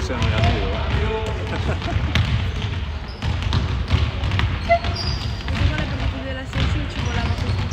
siamo in arrivo. Perché con la partita della Sessi ci volava questo.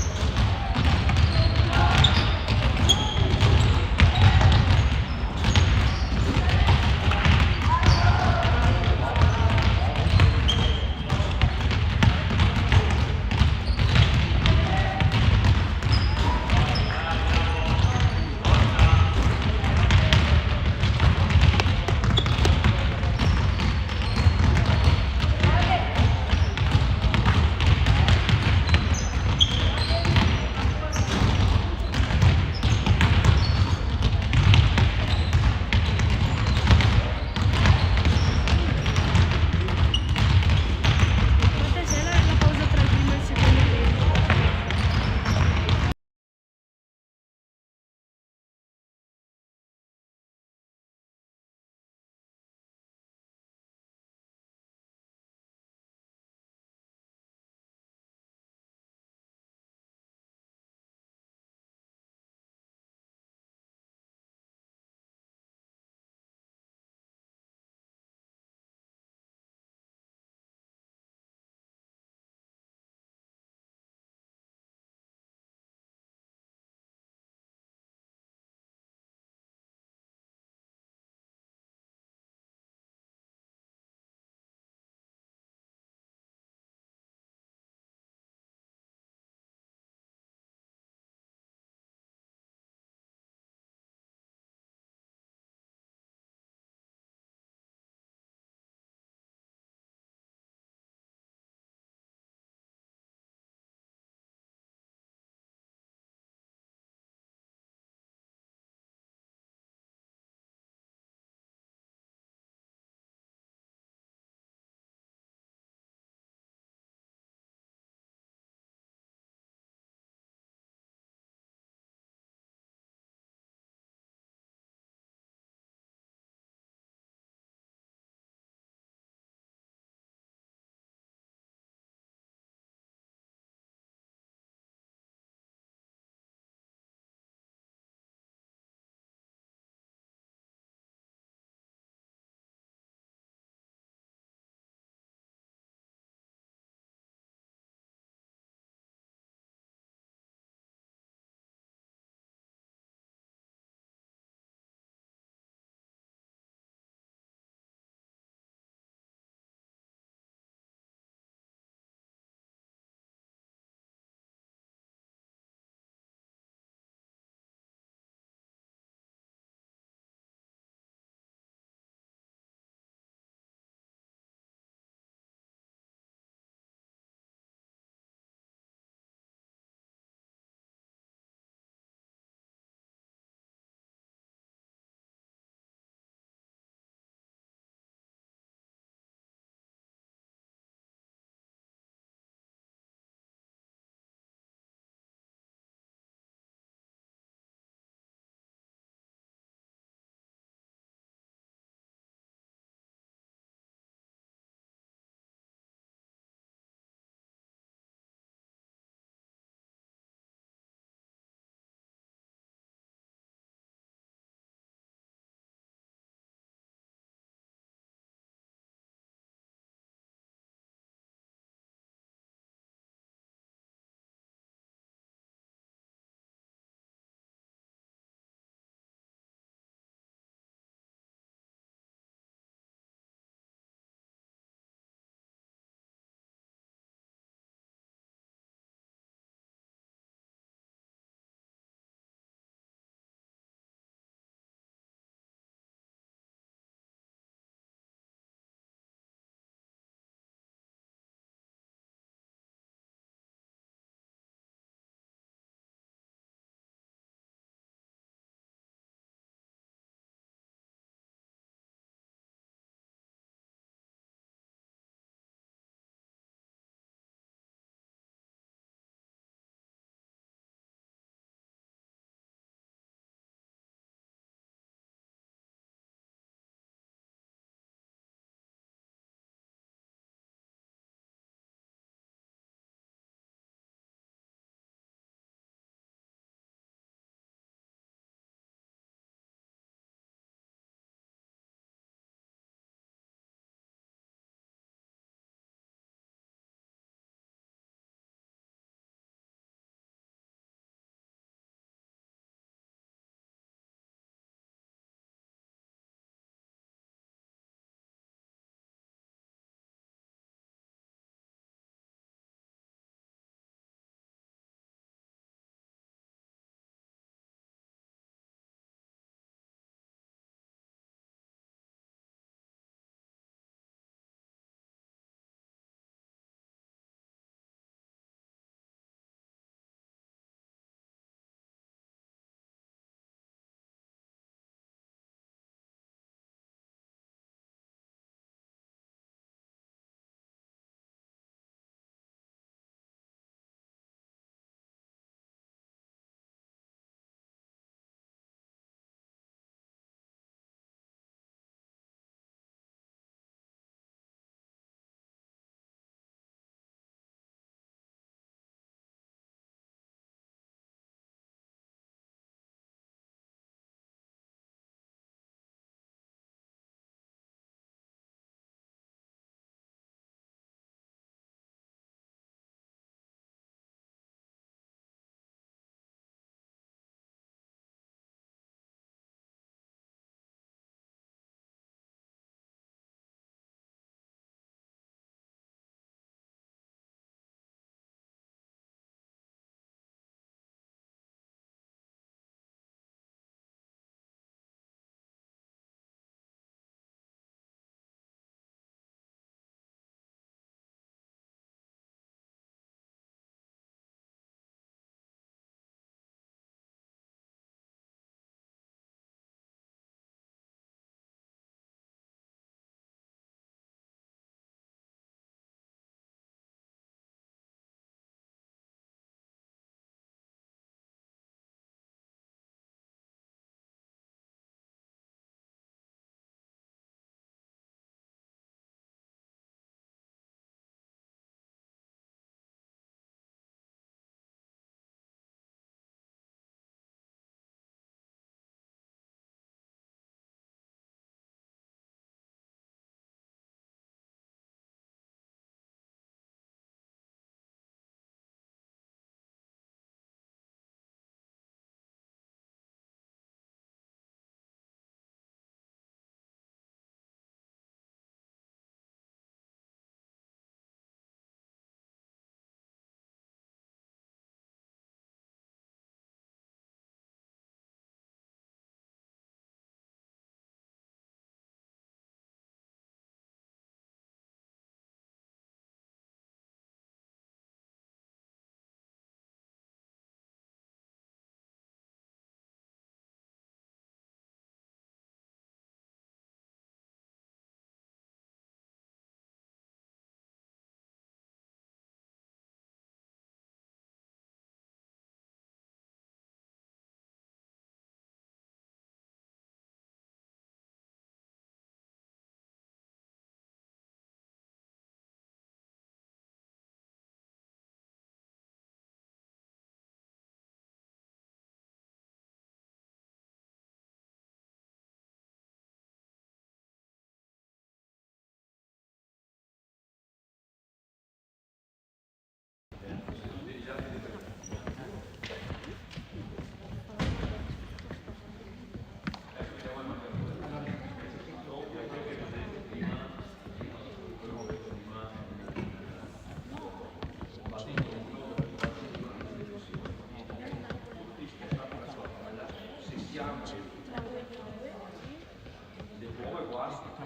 Sia la mia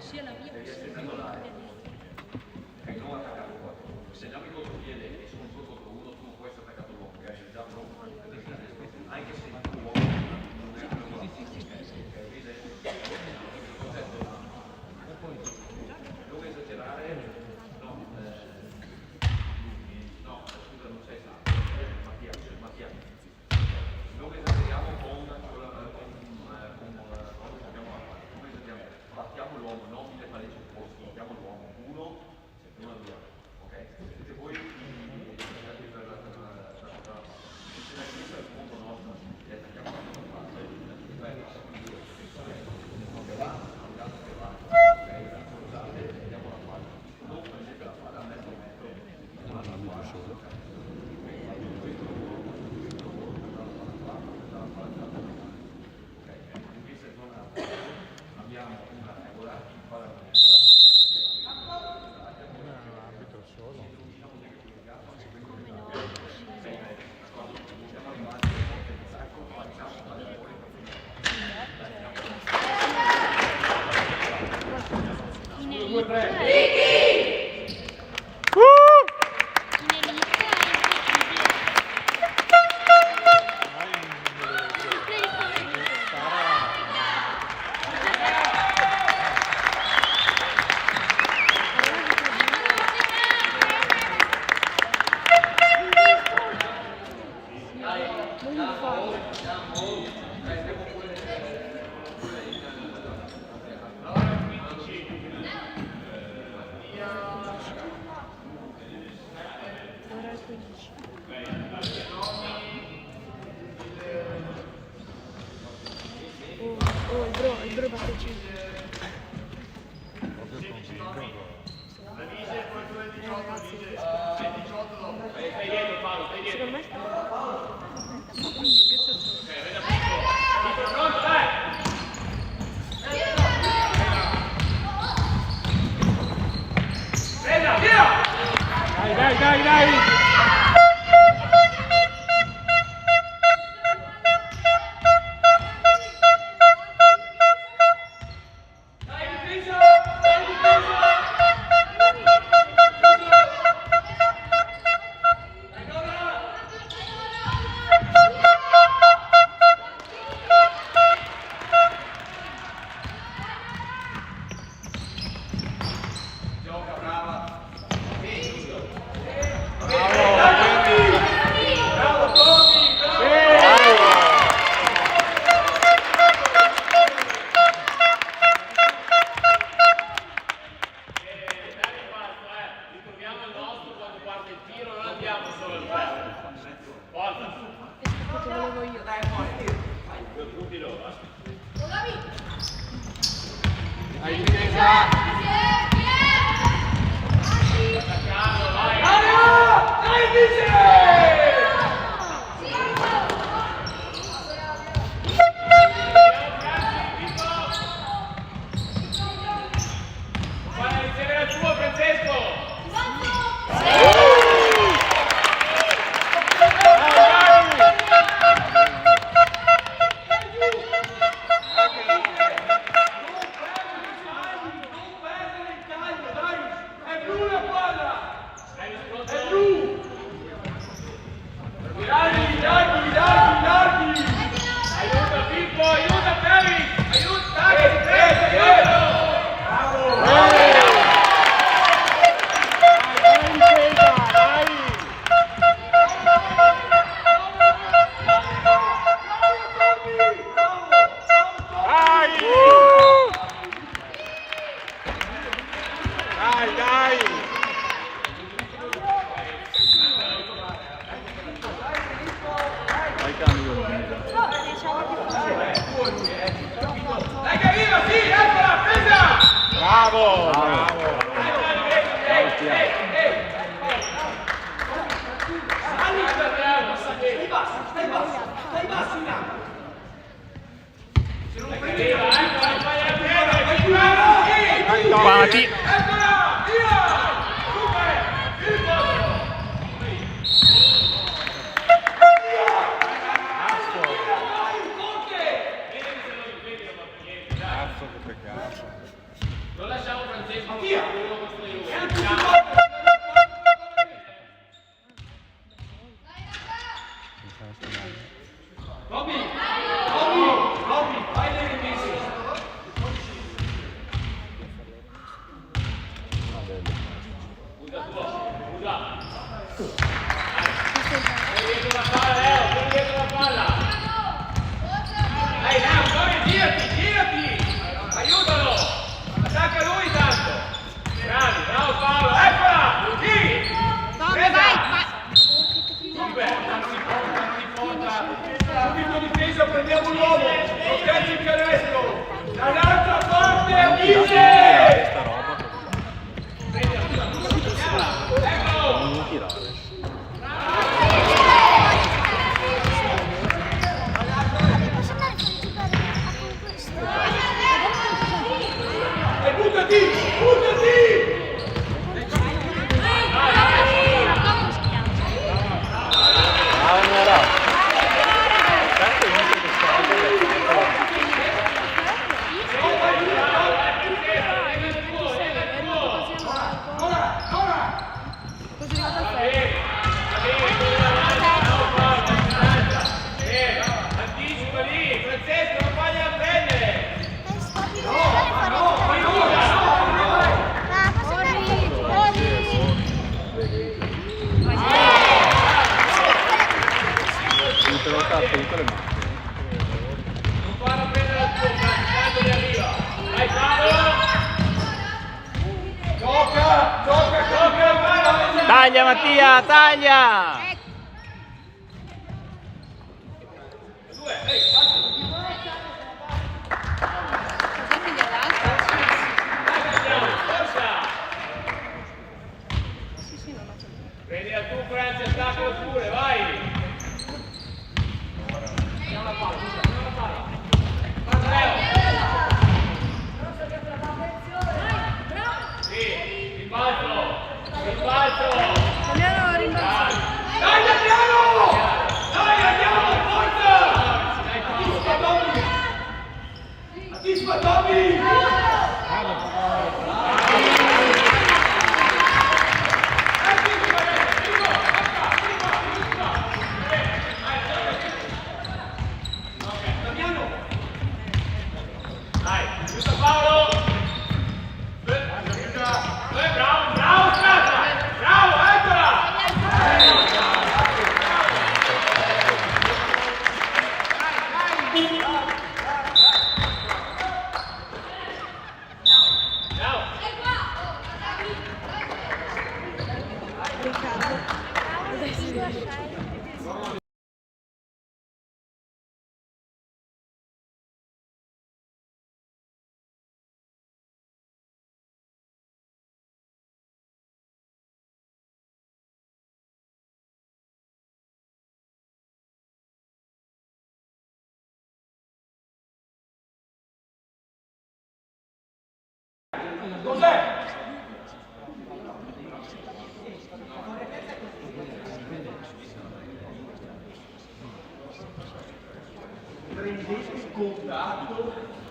che sia la che non attaccato qua. Se andiamo in contropiede e sono un contro uno, tu non puoi essere attaccato l'uomo, che hai già l'uomo, anche se il uomo non è un uomo. Non esagerare, no, scusa, non sei stato, Mattia. Non esageriamo battiamo l'uomo, non 1000 palestre opposti, battiamo l'uomo, uno via, ok? Siete voi per la il punto nostro, e attacchiamo la nostra parte, che va, ok? Andiamo la palla, non prendete la palla a mezzo metro, abbiamo una regola in pallacanestro arbitro solo. il bro batte 5. Secondo me Dai! Pati. so che peccato. Non lasciamo Francesco. Robby, vai nelle messe. Usa. Tieni dietro la palla, Leo, tieni dietro la palla. Dai, Leo, girati. Aiutalo. Attacca lui tanto. Bravi, bravo Paolo, eccola. Sì. Vai. Super, tanto di porta. Subito difesa, prendiamo l'uomo. Proteggi il canestro. Dall'altra parte, Achille. Buttati! Anticipa lì, Francesco, non fagli a prendere! Non farlo prendere al tuo, tanto gli arriva! Dai Paolo! Gioca! Taglia Mattia, taglia! Prendi la tua Francia, attaccalo pure, vai! Sì, rimbalzo! Dai, andiamo, forza! Anticipa Tommy! Dai, giusto Paolo! Bravo, Strata! Bravo, eccola! Cos'è? Prendete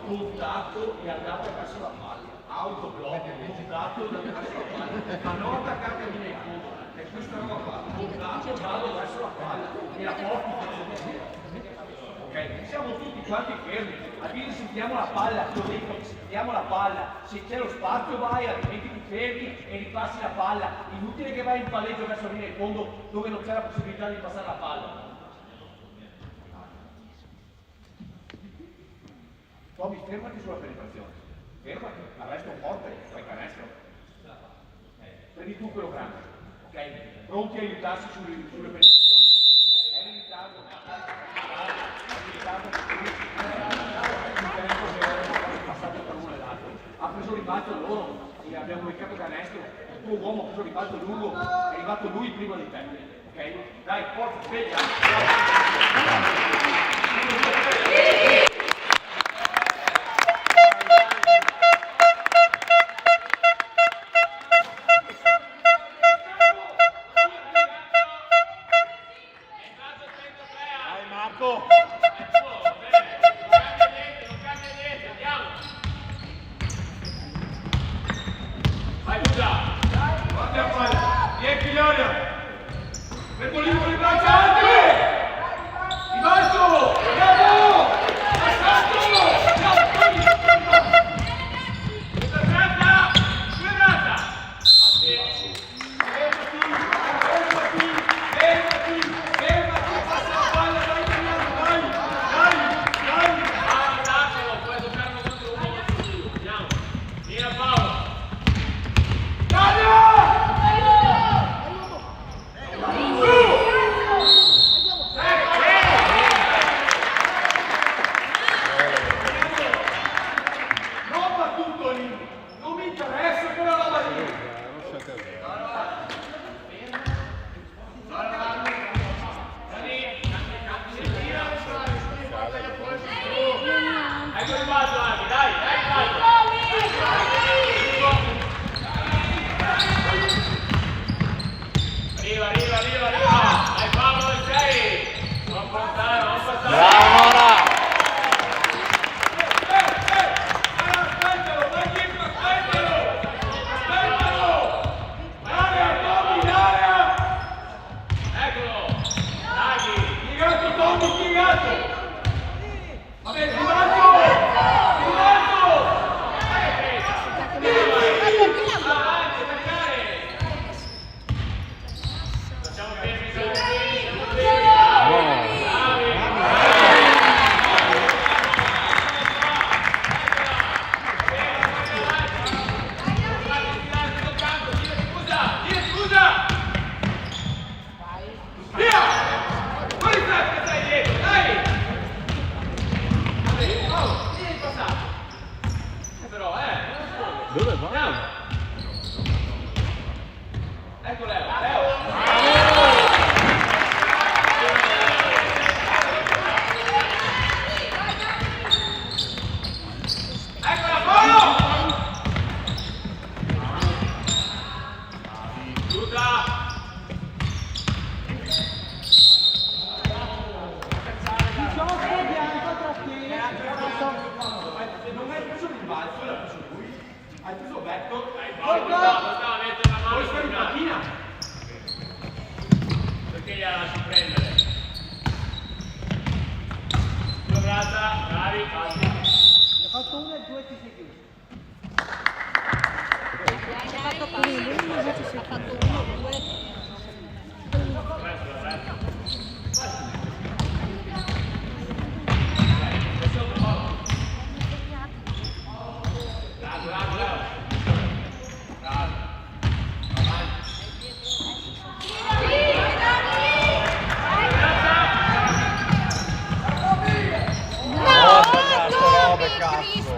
contatto e andate verso la palla. Autoblocco, contatto e andate verso la palla. Ma non attaccatevi nei fondo, è questa roba qua. Contatto, vado verso la palla e la porti faccio. Ok? Siamo tutti quanti fermi. Appena sentiamo la palla, ti ho detto, sentiamo la palla, se c'è lo spazio vai, altrimenti ti fermi e ripassi la palla. Inutile che vai in palleggio verso la linea di fondo dove non c'è la possibilità di passare la palla. Tommy, fermati sulla penetrazione. Fermati, arresto forte, fai canestro. Prendi tu quello grande, ok? Pronti a aiutarsi sulle penetrazioni. È in ritardo. Ha preso ribalto loro e abbiamo beccato canestro, il tuo uomo ha preso ribalto lungo, è arrivato lui prima di te, ok? Dai, forza, sveglia! Dai Marco! Non cambia niente, andiamo!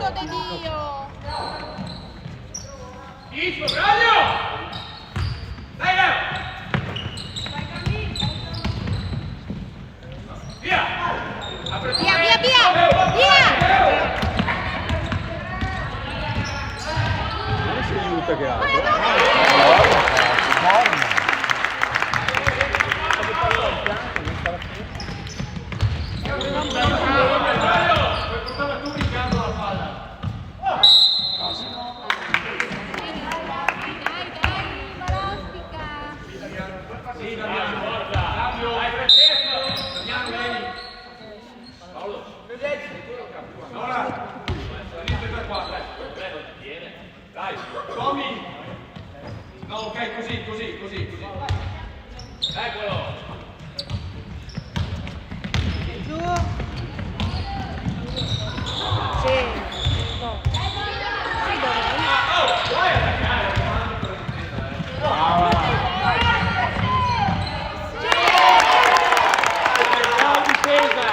amor de Dio! Ismo, bravo! Dai, Leo! Via! Via, via, via! Via! Non si aiuta che altro. Puoi portare tu in campo la palla. Dai, Marostica! Sì, Damiano, forza! Cambio! Vai, Francesco! Damiano, vieni! Paolo! Allora! Salite da qua, dai! Dai, Tommy! No, ok, così. Eccolo! Sì. No. Sì, dove? Vai a attaccare! Brava difesa!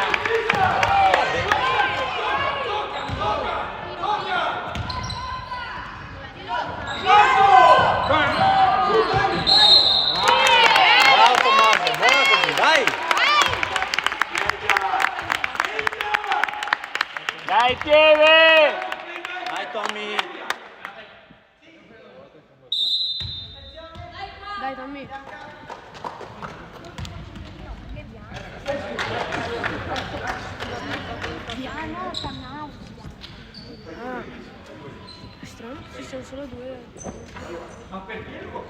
Bravo Tommaso, buona così, dai! Dai Pieve! Dai Tommy! Dai, Tommy. Piano, Tannau. Ah. Strano, ci sono solo due. Ma perché lo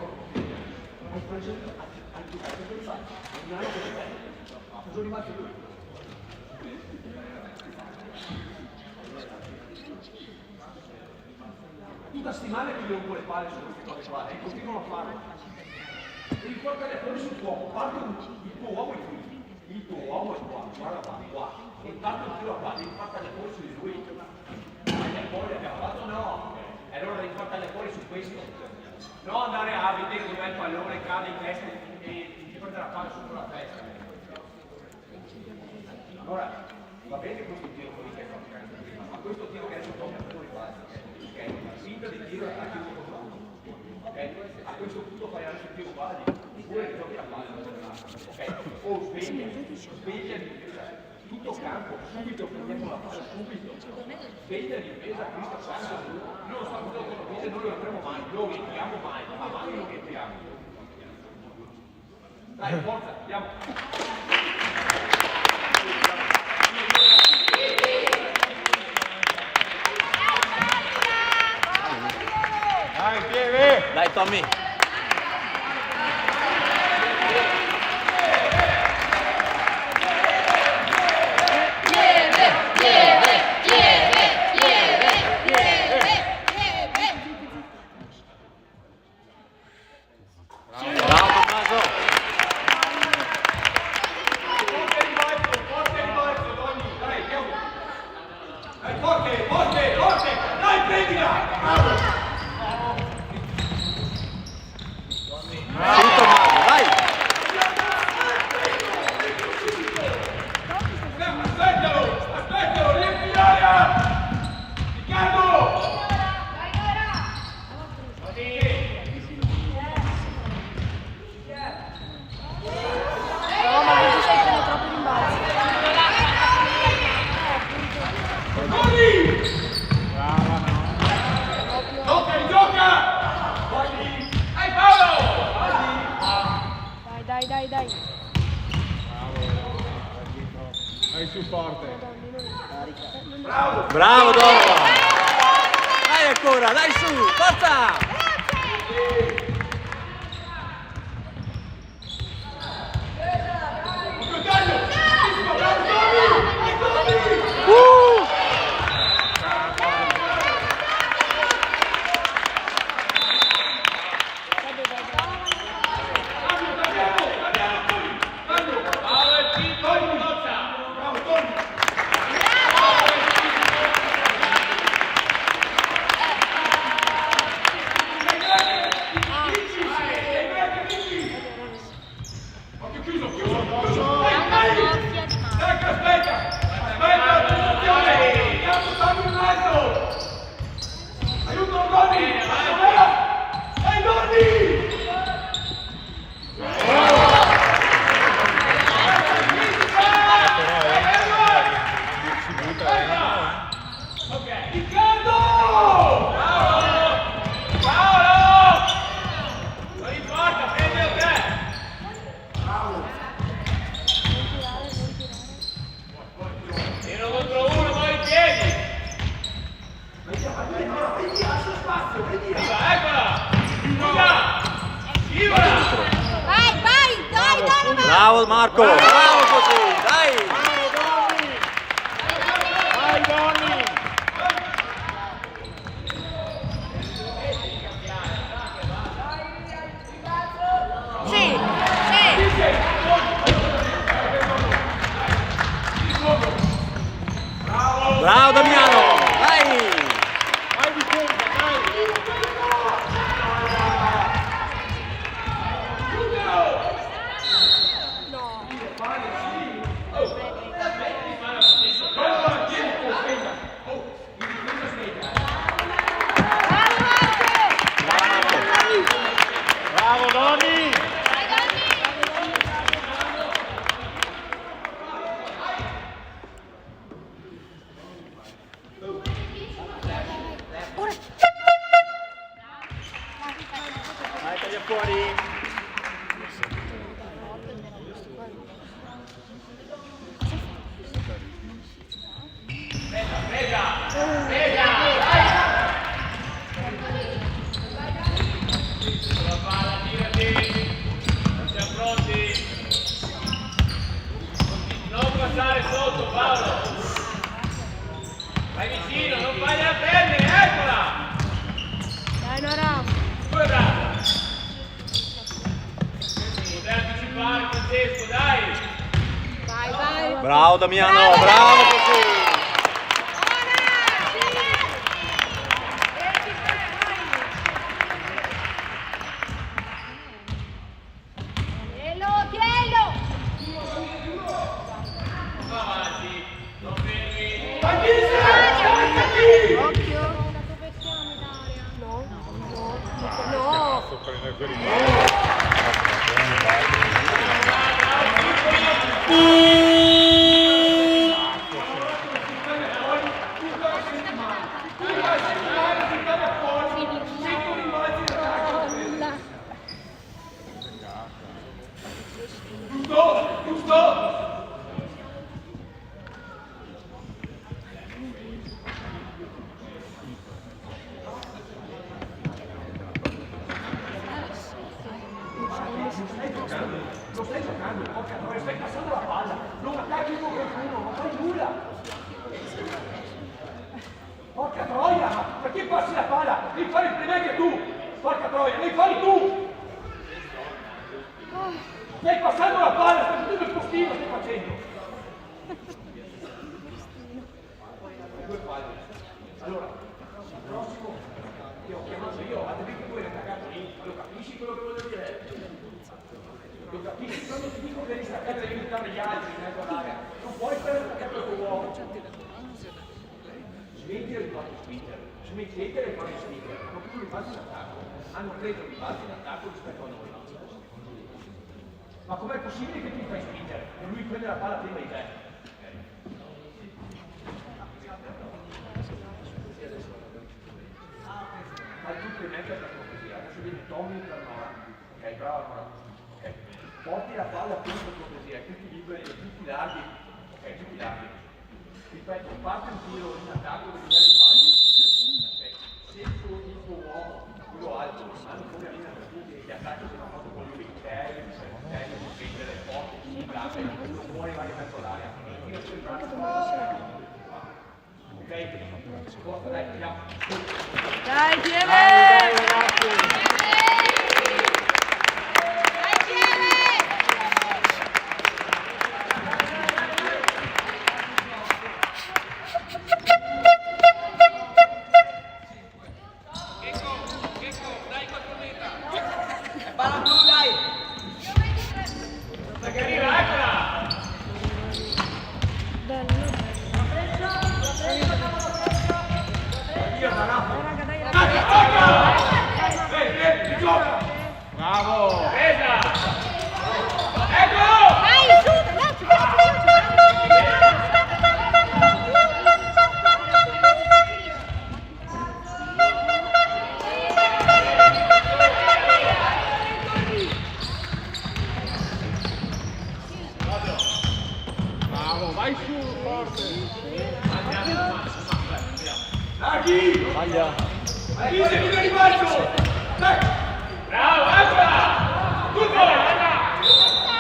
tu da settimane che rompo le palle su queste cose qua e continuano a farlo. Devi portare fuori sul tuo uomo, parto il tuo uomo è qui, il tuo uomo è qua, guarda qua, e intanto il tuo qua, devi fartare fuori su di lui. E poi abbiamo fatto no, e allora devi fartare fuori su questo. No andare a vedere dov'è il pallone, cade in testa e ti prende la palla sopra la testa. Allora, va bene questo tiro quelli che hai fatto prima, ma questo tiro che adesso tocca fuori basta, ok? Finta di tiro a tiro ok? A questo punto fai anche il tiro quasi, oppure che giochi la palla, ok? O sveglia di difesa, tutto campo, subito prendiamo la palla, subito. Sveglia di difesa, Cristo Santo, non sta facendo cose, non lo entriamo mai, lo entriamo mai, ma mai lo entriamo. Dai, forza, andiamo. Dai, Pieve! Dai Tommy! Bravo Tommaso! Forte! Dai, prendila! Sì Tommaso, dai! Aspettalo, riempi l'aria! Riccardo! No, ma tu sei quello troppo rimbalzi. Corri! Brava, no. Gioca! Dai Paolo! Dai. Bravo. Dai più forte. Bravo! Bravo Donovan! Dai ancora, dai su, forza! Riccardo! Paolo! Non importa, prendilo te! Uno contro uno, poi in piedi! Viva, eccola! Scusa! Scivola! Vai, vai, dai, Donovan! Bravo Marco, bravo così, dai! Vai Donny! Sì, sì! Bravo Damiano, dai! Vai difesa, dai! Bravo Donny! Vai, taglia fuori! Sulla palla, tirati! Siamo pronti! Non passare sotto, Paolo! Vai vicino, non fai a prendere, eccola! Dai, Nora! Due braccia! Potrai anticipare, Francesco, dai! Vai, vai! Bravo Damiano, bravo così! Tiello! Va avanti, non fermi! Occhio! Dove siamo in aria? No, no, no! Sto prendendo per il Giusto, giusto! Lo stai giocando, porca troia, stai passando la palla, non attacchi uno qualcuno, non fai nulla! Porca troia, ma perché passi la palla? Devi fare il prima anche tu! Porca troia, devi fare tu! Stai passando la palla, stai facendo il postino, stai facendo! Due falli. Allora, il prossimo che ho chiamato io, avete visto che voi avete attaccato lì, lo capisci quello che voglio dire? Lo capisci? Quando ti dico che devi staccare devi aiutare gli altri in mezzo all'area, non puoi stare attaccato al tuo uomo. Smettila di farli spingere, smettetela di farli spingere, hanno più ribalti in attacco, hanno preso ribalti in attacco rispetto a noi. Ma com'è possibile che ti fai spingere e lui prende la palla prima di te? Fai tutto in mezzo a questa cortesia, adesso viene Tommy per Nora, ok, brava Nora, ok, porti la palla prima per cortesia, tutti liberi, tutti larghi, ok, tutti larghi. Ripeto, parte un tiro in attacco dove devi fare, ok, se il tuo uomo, quello alto, hanno come linea per tutti gli attacchi che hanno fatto con lui, spingere forte, si braccia, non puoi arrivare in mezzo all'area. Ok? Forza, dai, andiamo. Dai, Tiele! Dai ragazzi! Palla blu, dai! Che arriva, eccola! Bravo! Presa! Eccolo! Dai, su! Sbaglia.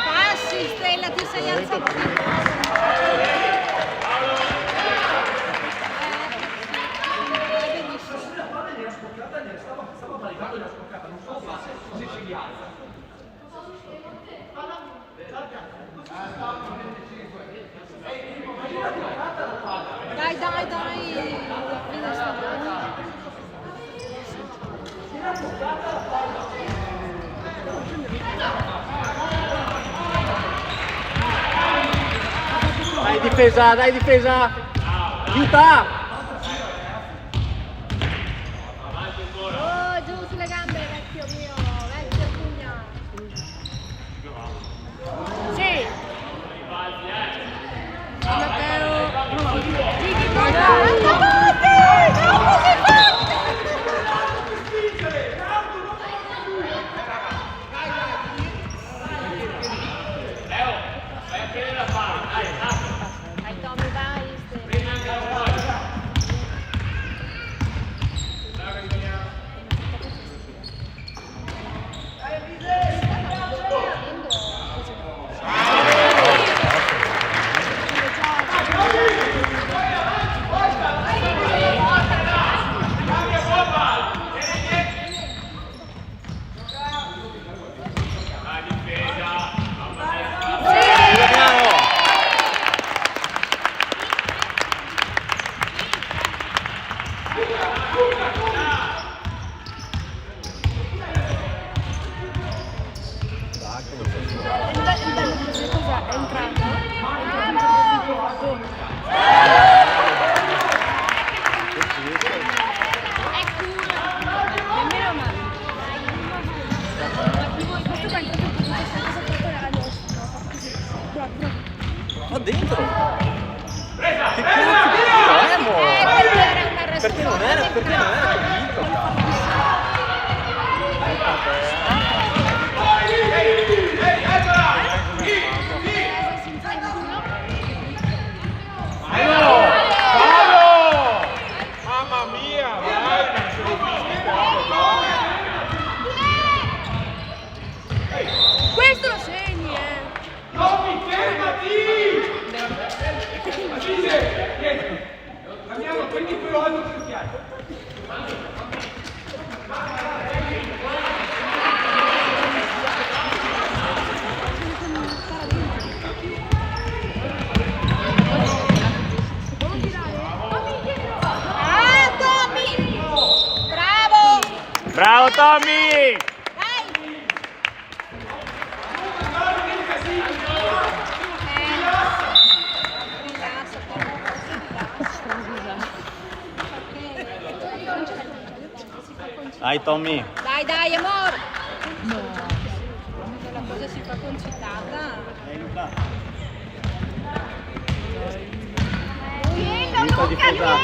Passi, Stella, ti sei alzata. Stava validando la scoccata, non so se si rialza. Dai, dai, dai. La fine sta bene. Dai difesa, dai difesa. Aiuta. Oh, giù sulle gambe, vecchio mio, vecchio pugna. Sì. Matteo. Gigi, guarda, avanti! Non così forte! Dai, Tommy, vai, Qua dentro. Che cazzo di mo? Perché non era convinto? Mamma mia, vai, non ce l'ho vista. Questo lo segni, Tommy, fermati! Agile, niente. Andiamo, prendi quello alto sul piano. Ah, Tommy! Bravo! Bravo Tommy! Dai Tommy. Dai, dai, amor! No. La cosa si fa concitata. Aiuta difesa.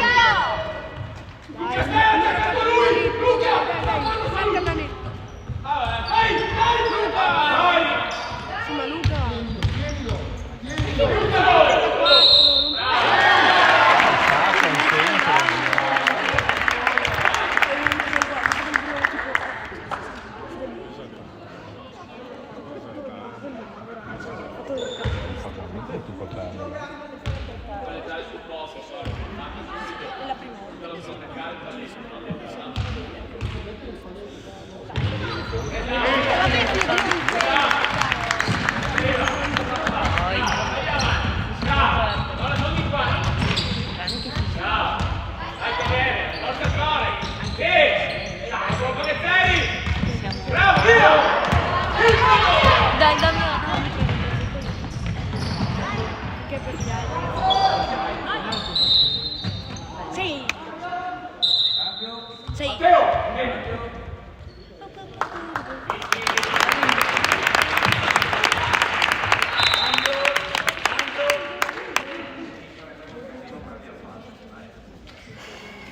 Dai, dammi una mano. Che per gli altri. Sì. Sì.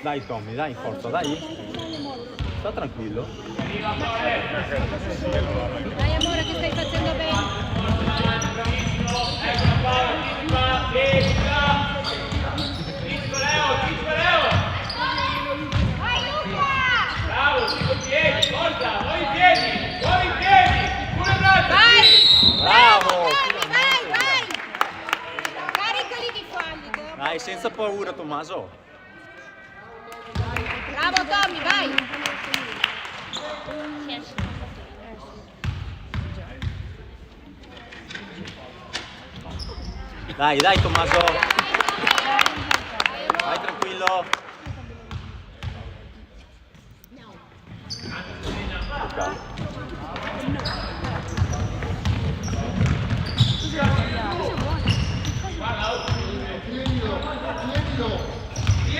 Dai Tommy, dai, forza, dai. Sta tranquillo. Dai amore che stai facendo bene. senza paura, Tommaso. Bravo Tommy, vai! Dai, dai Tommaso. Vai tranquillo.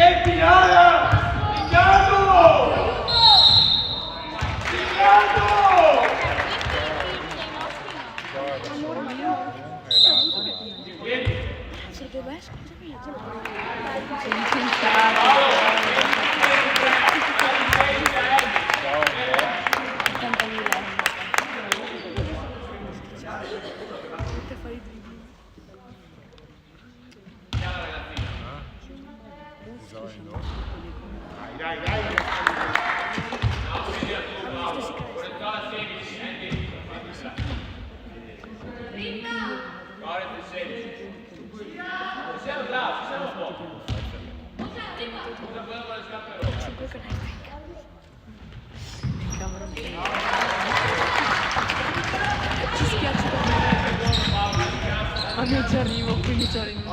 Riempi l'area! Riccardo! Riccardo! Ma non ci arrivo, quindi ci arrivo.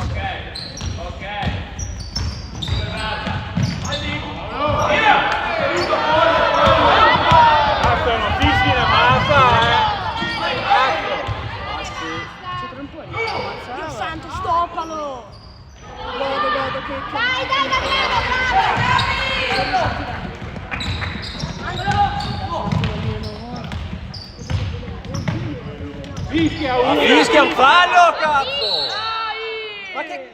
Sono fischi la massa, Dio santo, stoppalo! Godo, che... Dai, Damiano, bravo! Fischia Ma uno! fischia un fallo, cazzo! Ma che...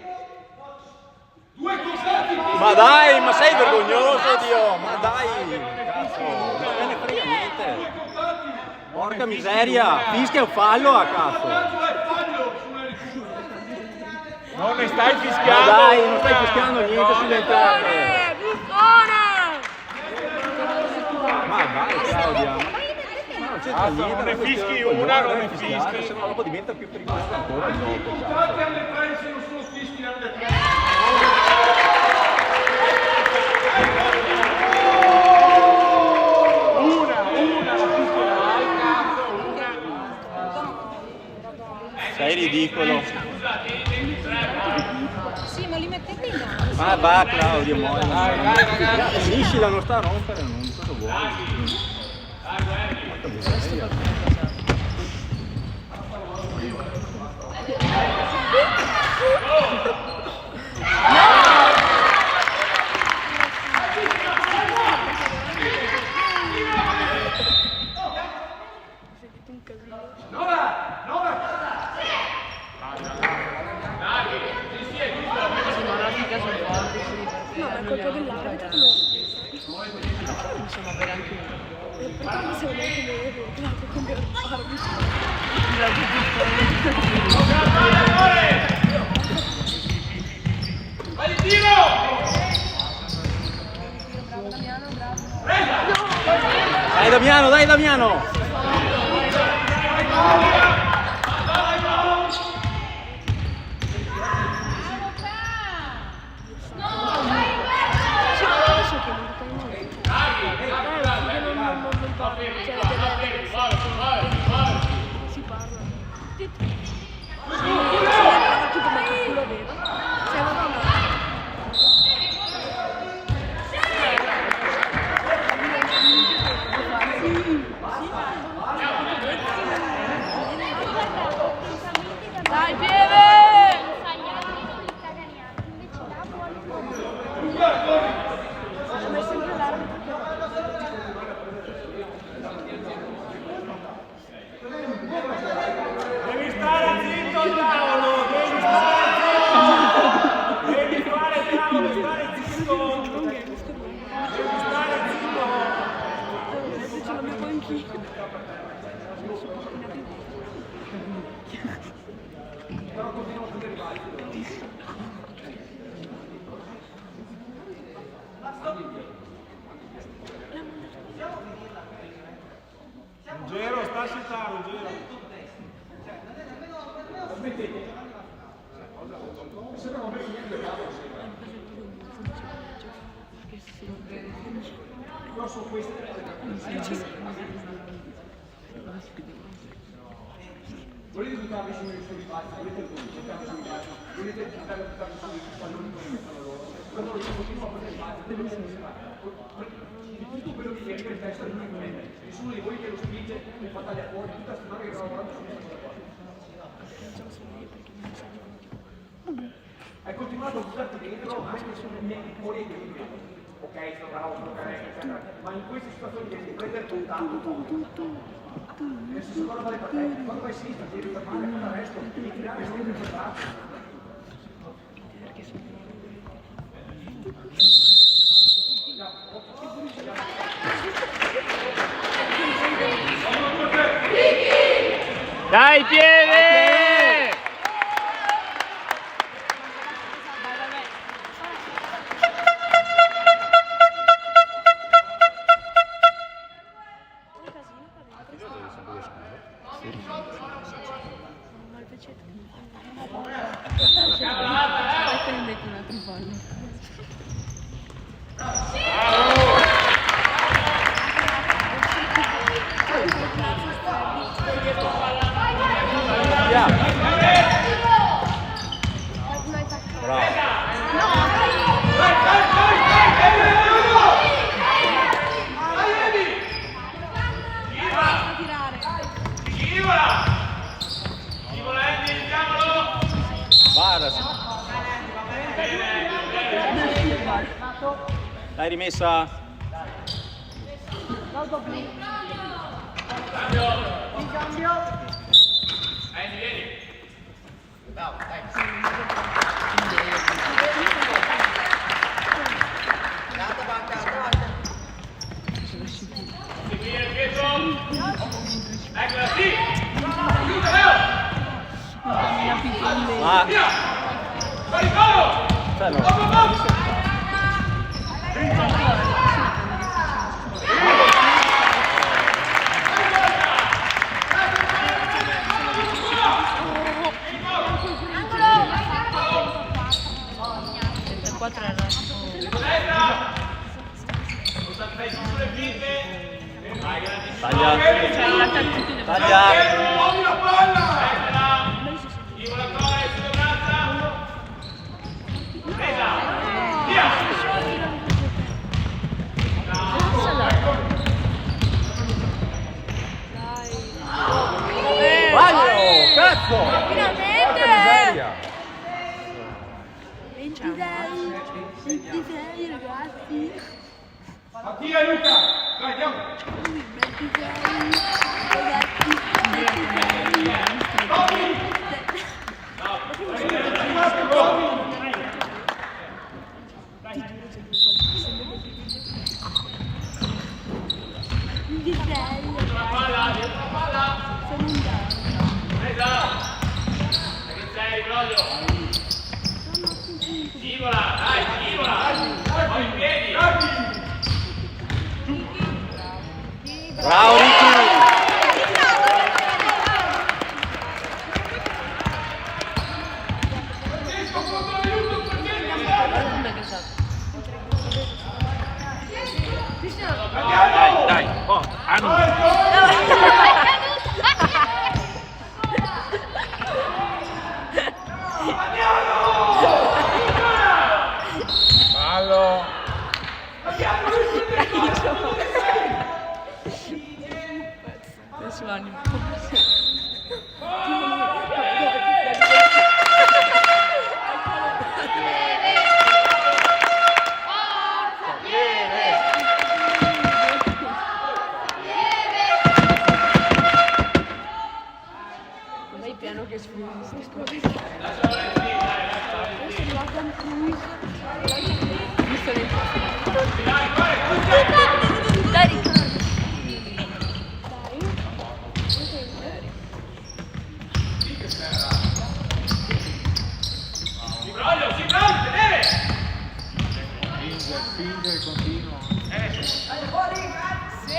Ma dai, ma sei vergognoso, Dio! Ma dai, cazzo! Non me ne frega niente! Porca miseria! Fischia un fallo, a cazzo! Non ne stai Ma fischiando! dai, non stai fischiando niente sulle entrate! Ma dai, Claudia! Ma non c'entra niente, non ne la fischi questione, una, non deve ne fischiare, fischi. se no dopo diventa più pericoloso ancora il gioco, cazzo. Guardate alle 3 se non sono fischi alle 3. Sei ridicolo. Sì, ma li mettete in mano. Ma va Claudio, muoio. Finiscila, non sta a rompere, non cosa vuoi. Porca miseria. No, ma è colpa dell'arbitro che non sono avere anche perché non siamo neanche noi entrato come arbitro. Vai tiro! Dai Damiano, dai Damiano! Si parla. Tipo ma che culo aveva? Cioè aveva dai pieve! Ma è sempre l'arbitro che... Devi stare zitto al tavolo! Devi stare zitto! Devi fare il tavolo, stare zitto! Devi stare zitto! Adesso ce l'avevo anch'io. Ruggero, sta a settare, Ruggero! Però sono queste le cose. Volete buttarvi sui balzi, volete buttarvi sui balzi, volete buttarvi sui palloni come fanno loro. Quando lo continuo a prendere il balzo, devo di tutto quello che mi arriva in testa non mi prende. Nessuno di voi che lo spinge mi fa tagliare fuori tutta la settimana che sto lavorando su questa cosa. Hai continuato a buttarti dentro anche sulle mie fuori equilibrio. Ok, sto bravo, eccetera. Ma in queste situazioni devi prendere contatto. Nel senso cosa vale per te? Quando vai a sinistra ti devi fermare, quando resto, devi tirare sempre per braccio. Dai piede! L'hai rimessa? Mattia e Luca, dai andiamo! Bravo Ricky! Dai, oh, Fallo! Adesso animo. Vai piano che sfugge. Dai,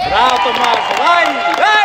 Bravo Tommaso, vai, vai!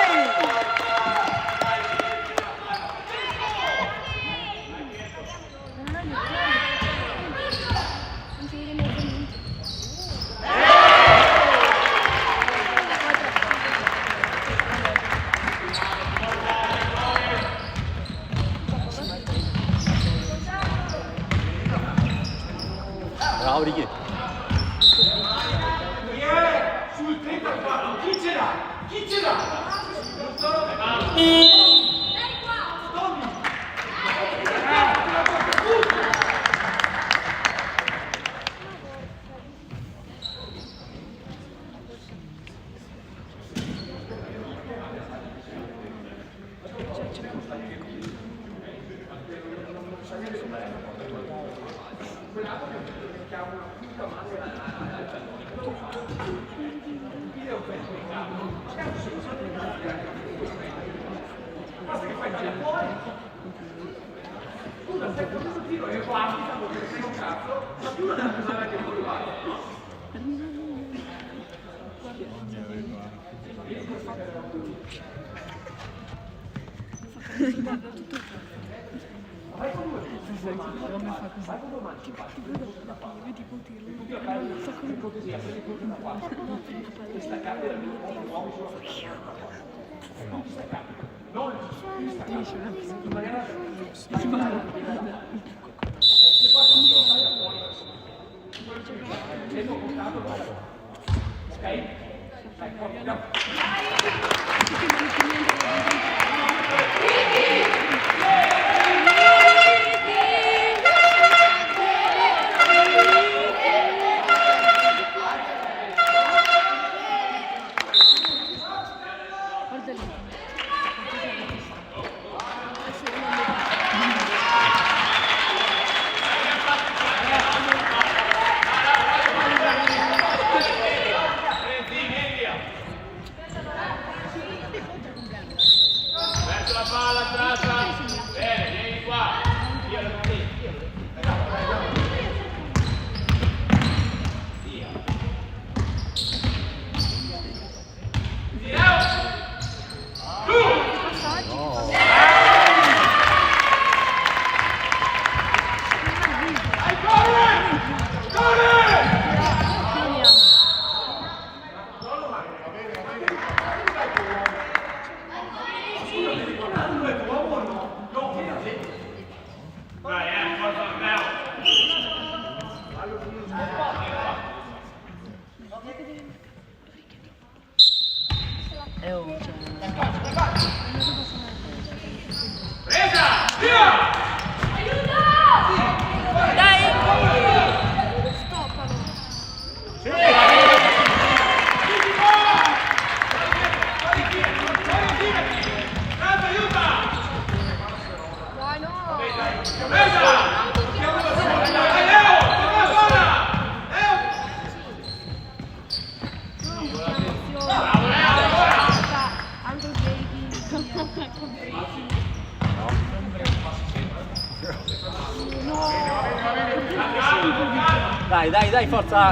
Dai, dai, dai, forza!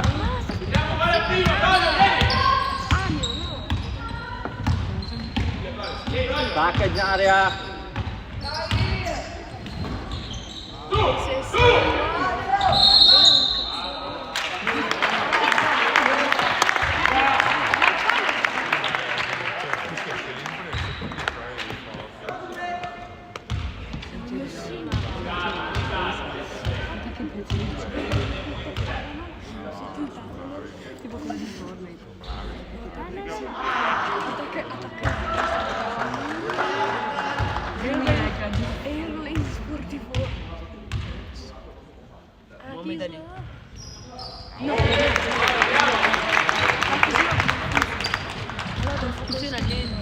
Stacca in area! Tipo come di Fortnite. E io non è sportivo. Uomo italiano. No. Non funziona niente.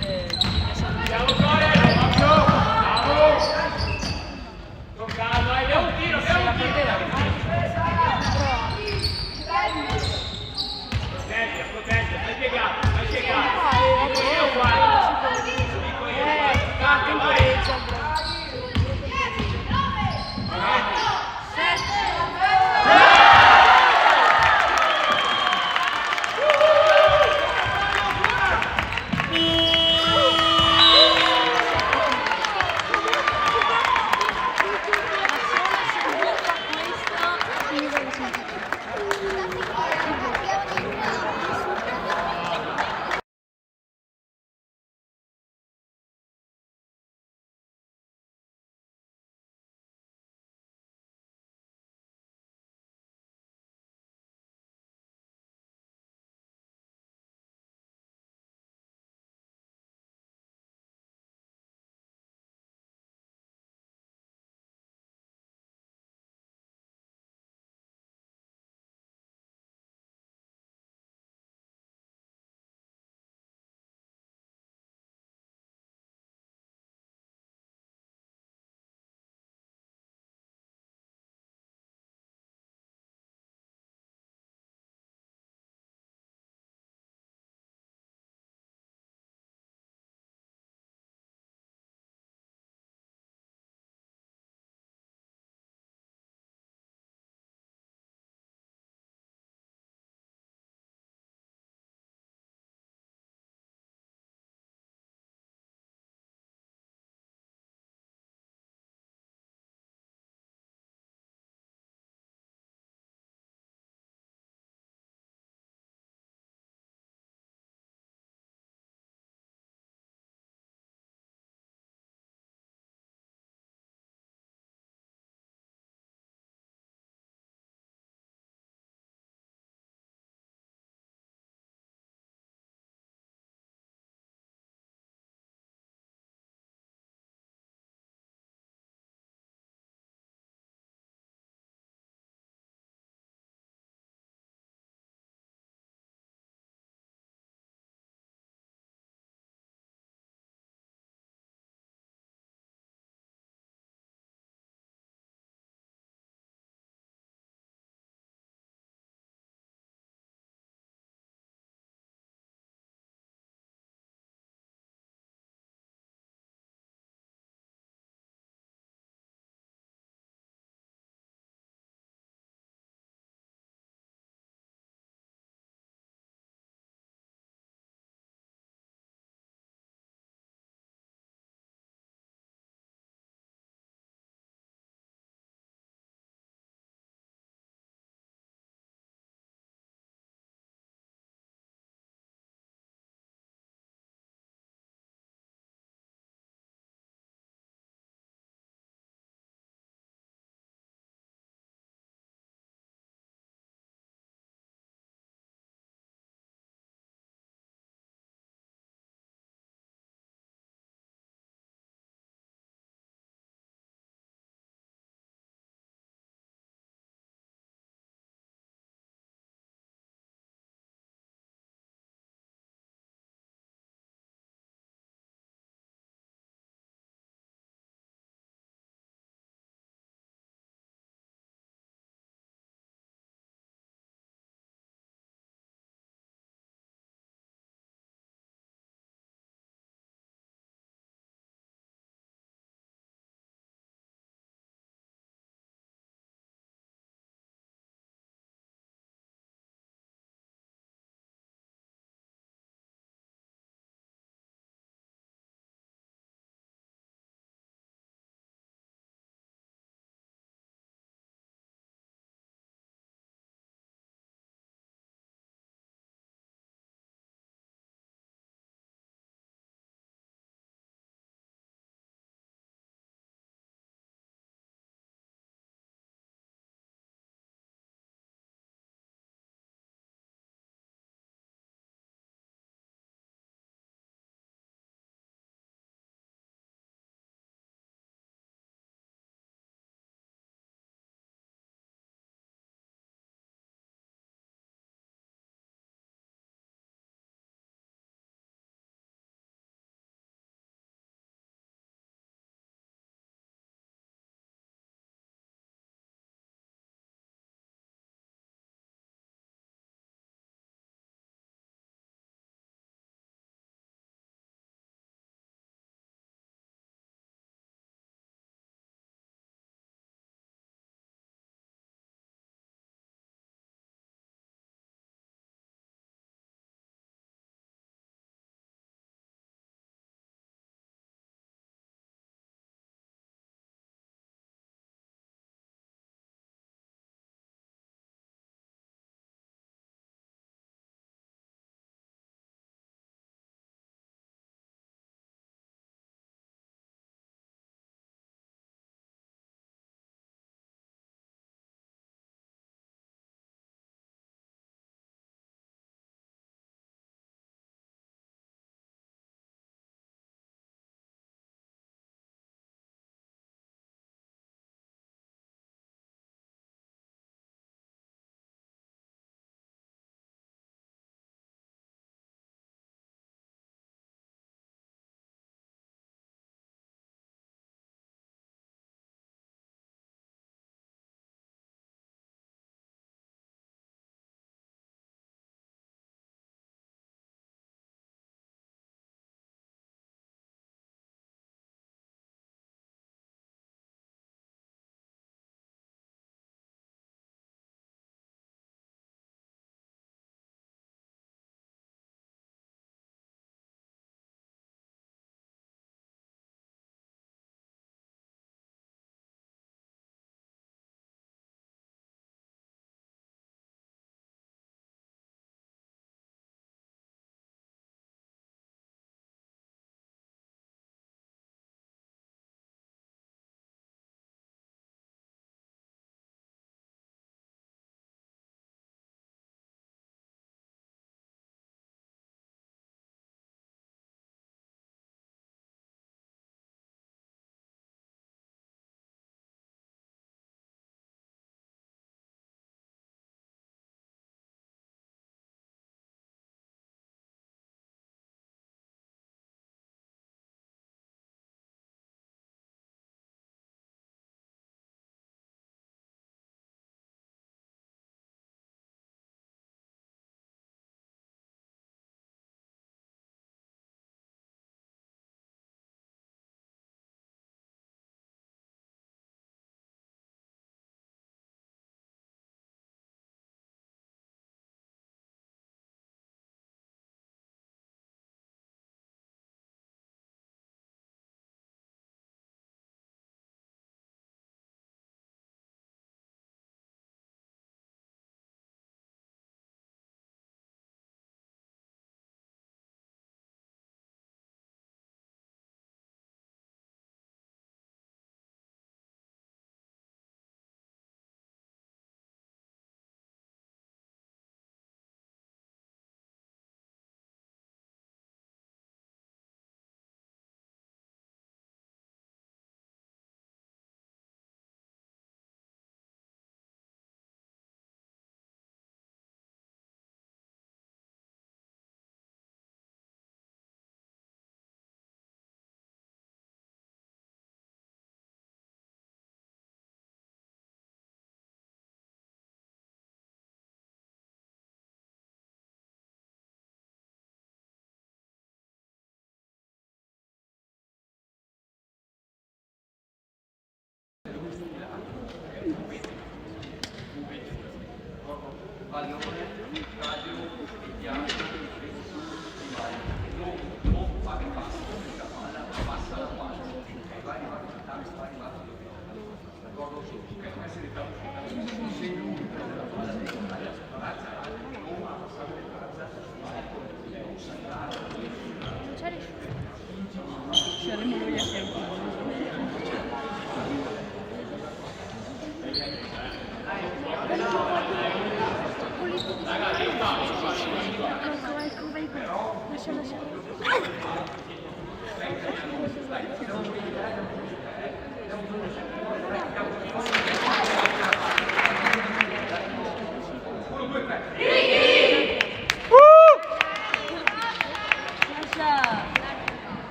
Saremo noi a sempre.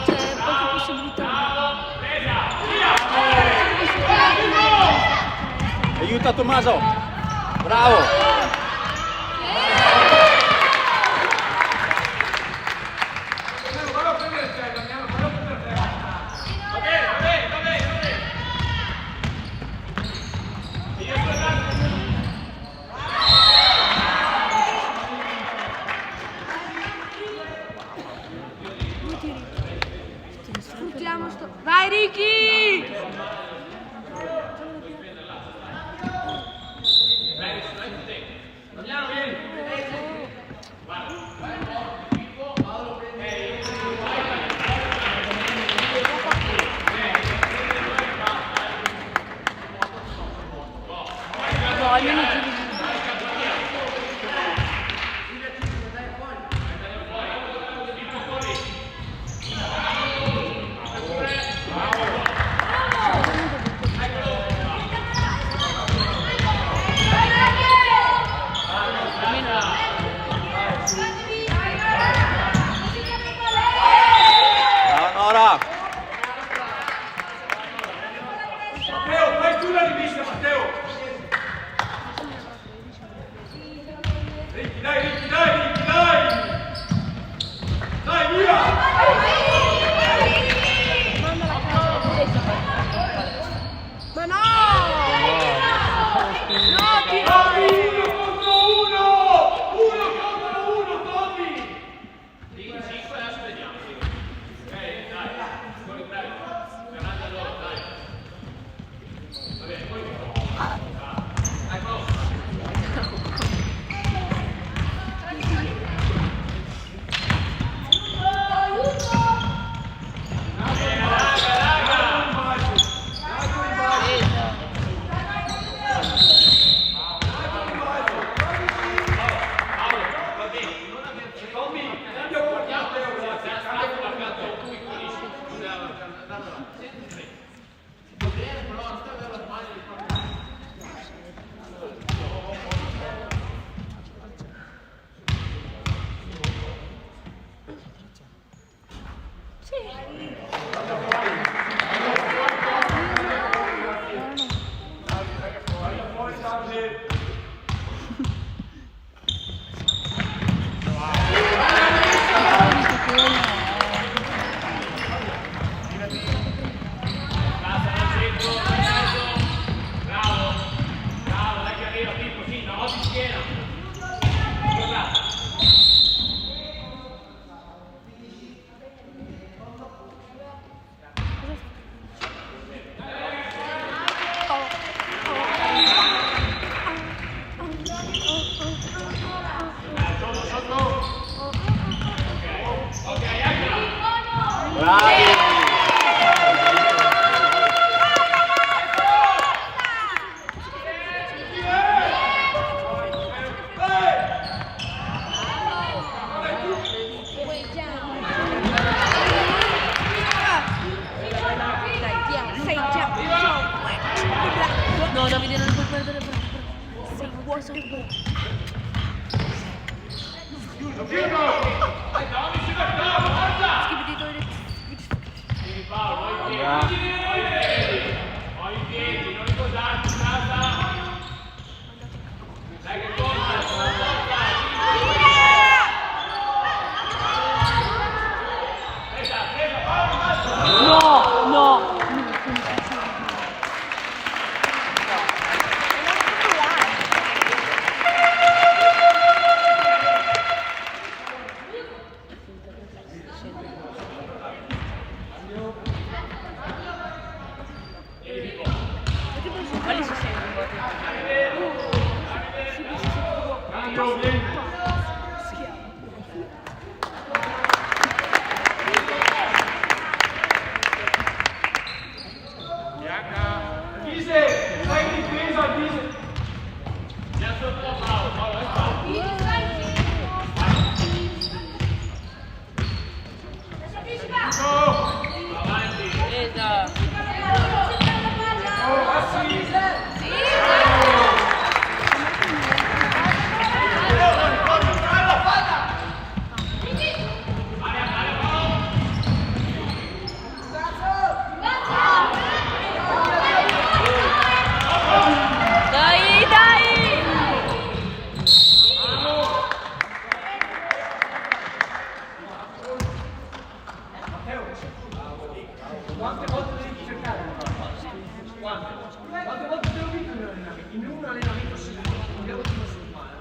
C'è poche possibilità. Aiuta Tommaso! Bravo! Sfruttiamo sto... Vai Ricky! No, almeno giri. Brava Nora! Matteo, fai tu la rivista, Matteo! Ricky, dai, Ricky, dai, Ricky, dai! Dai, via! Ma no! No, Tommy, uno contro uno! Uno contro uno, Tommy! No, Davide, non puoi perdere bravo. Sei buono, sei buono. Schippi di toilet. Quante volte devi cercare? Quante volte te l'ho visto in un allenamento singolo, abbiamo una settimana.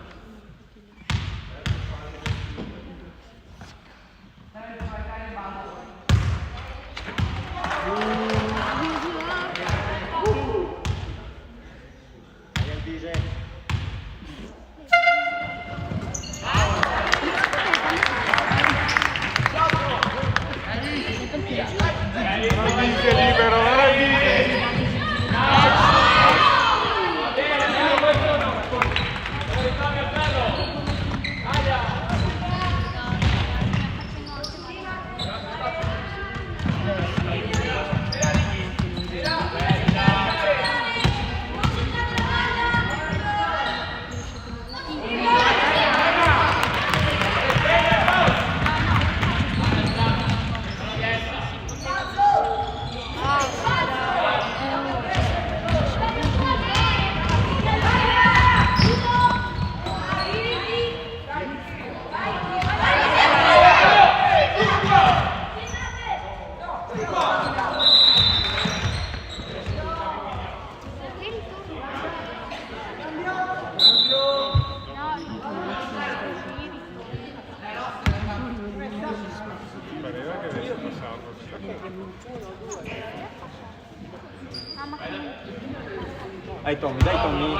Dai Tommy, dai Tommy.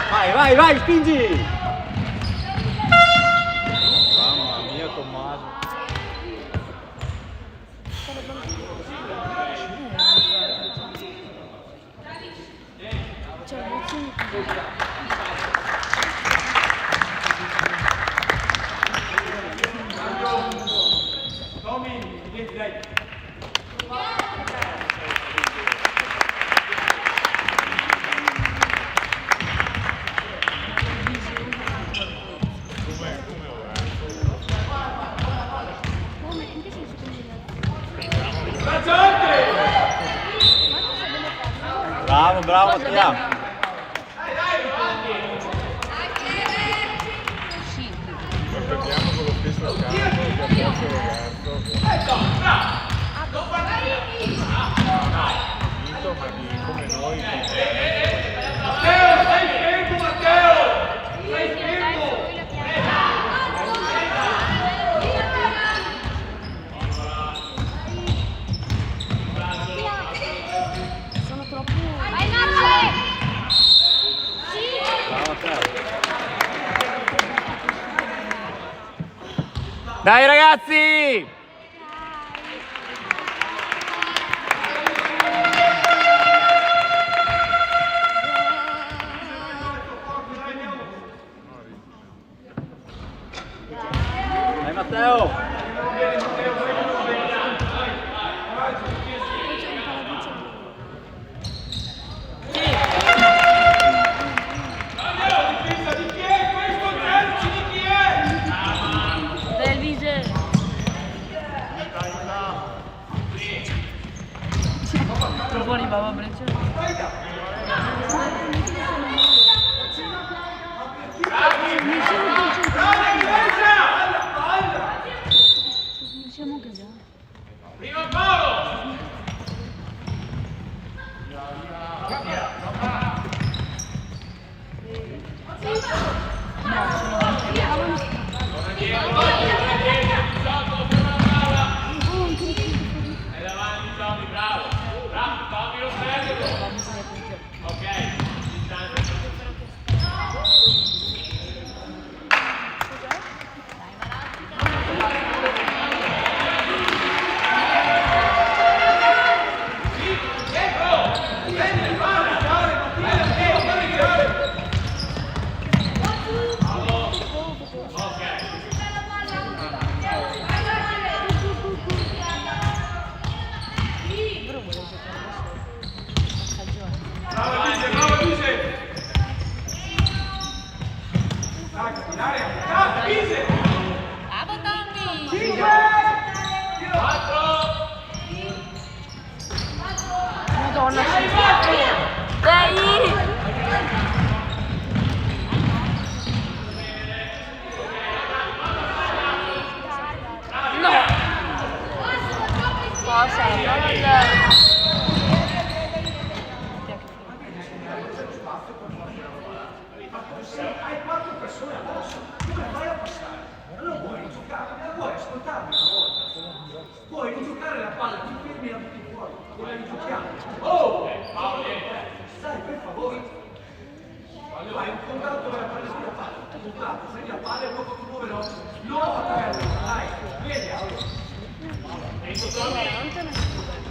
Vai, vai, vai, spingi! Mamma mia Tommaso. Tommy, dai. Bravo, bravo Mattia. Vediamo con lo stesso campo che ha perso Roberto. Ma di come noi. Matteo, stai fermo, Matteo! Stai fermo! Sono troppo... Bravo Matteo. Dai ragazzi! Dai Matteo. Fuori Baba Breccia. Diciamo che già. Prima Paolo! È davanti Tommy, bravo! Bravo, Tommy lo prende! Sara, prova il... Hai 4 persone addosso, come fai a passare? Allora puoi giocare, puoi ascoltarmi una volta. Puoi rigiocare la palla, ti fermi e la butti fuori. E la rigiochiamo. Oh! Dai, per favore. Fai un contatto per la palla sulla palla. Contatto, prendi la palla e poco più veloce. Non attaccare, dai, vedi.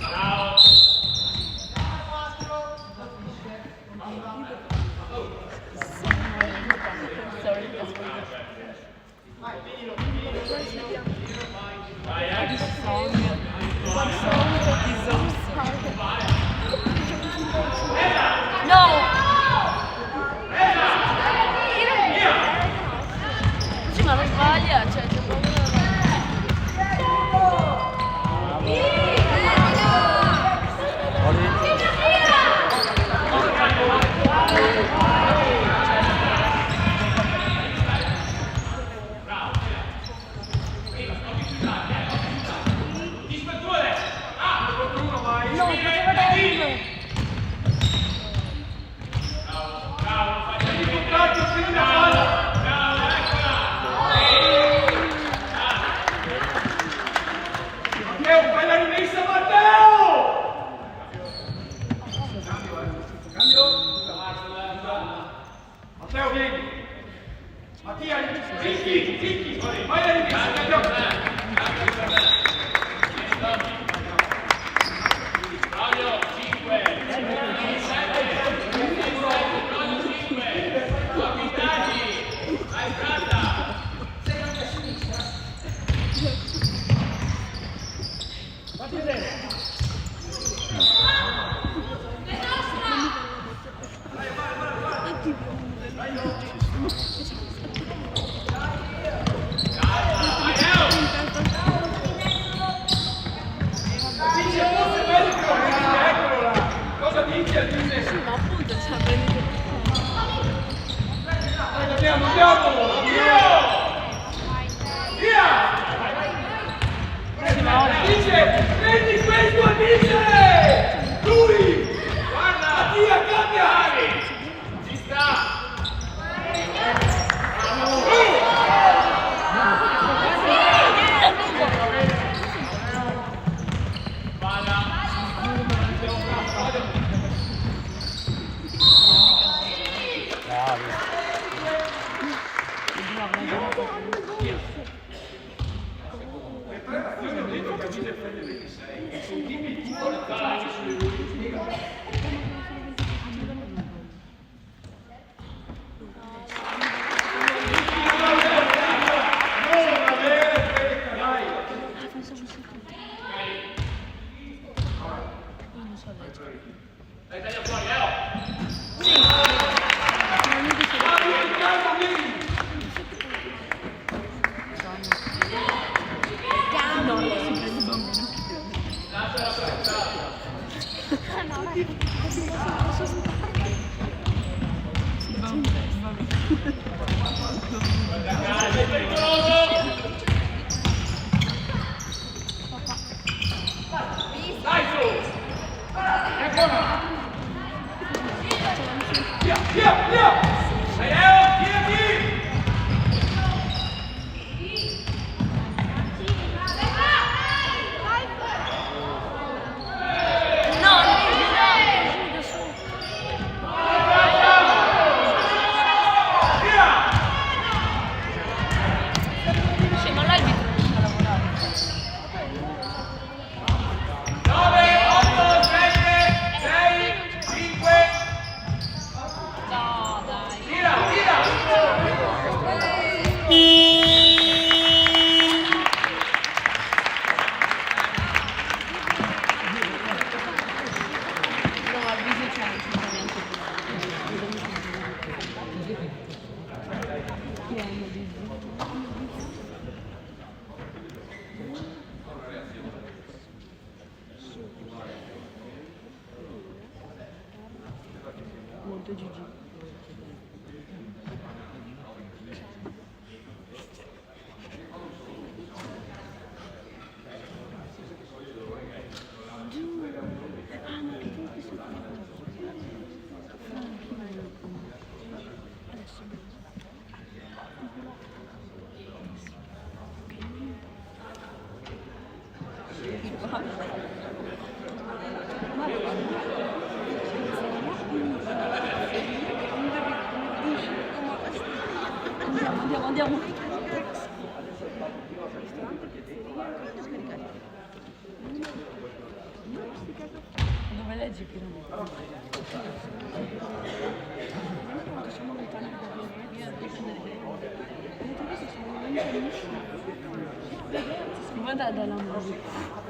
Ciao. Sì, ma non sbaglia, cioè c'è proprio... No, poteva darlo! Matteo, fai la rimessa, Matteo! Cambio. Matteo, vieni. Mattia, Zicchi, fai la rimessa, Matteo. Prendi questo, Alice! Lui! Guarda! Mattia, cambia! Ci sta! Molto GG. Andiamo. Dove leggi più? Siamo lontani da guarda dalla musica.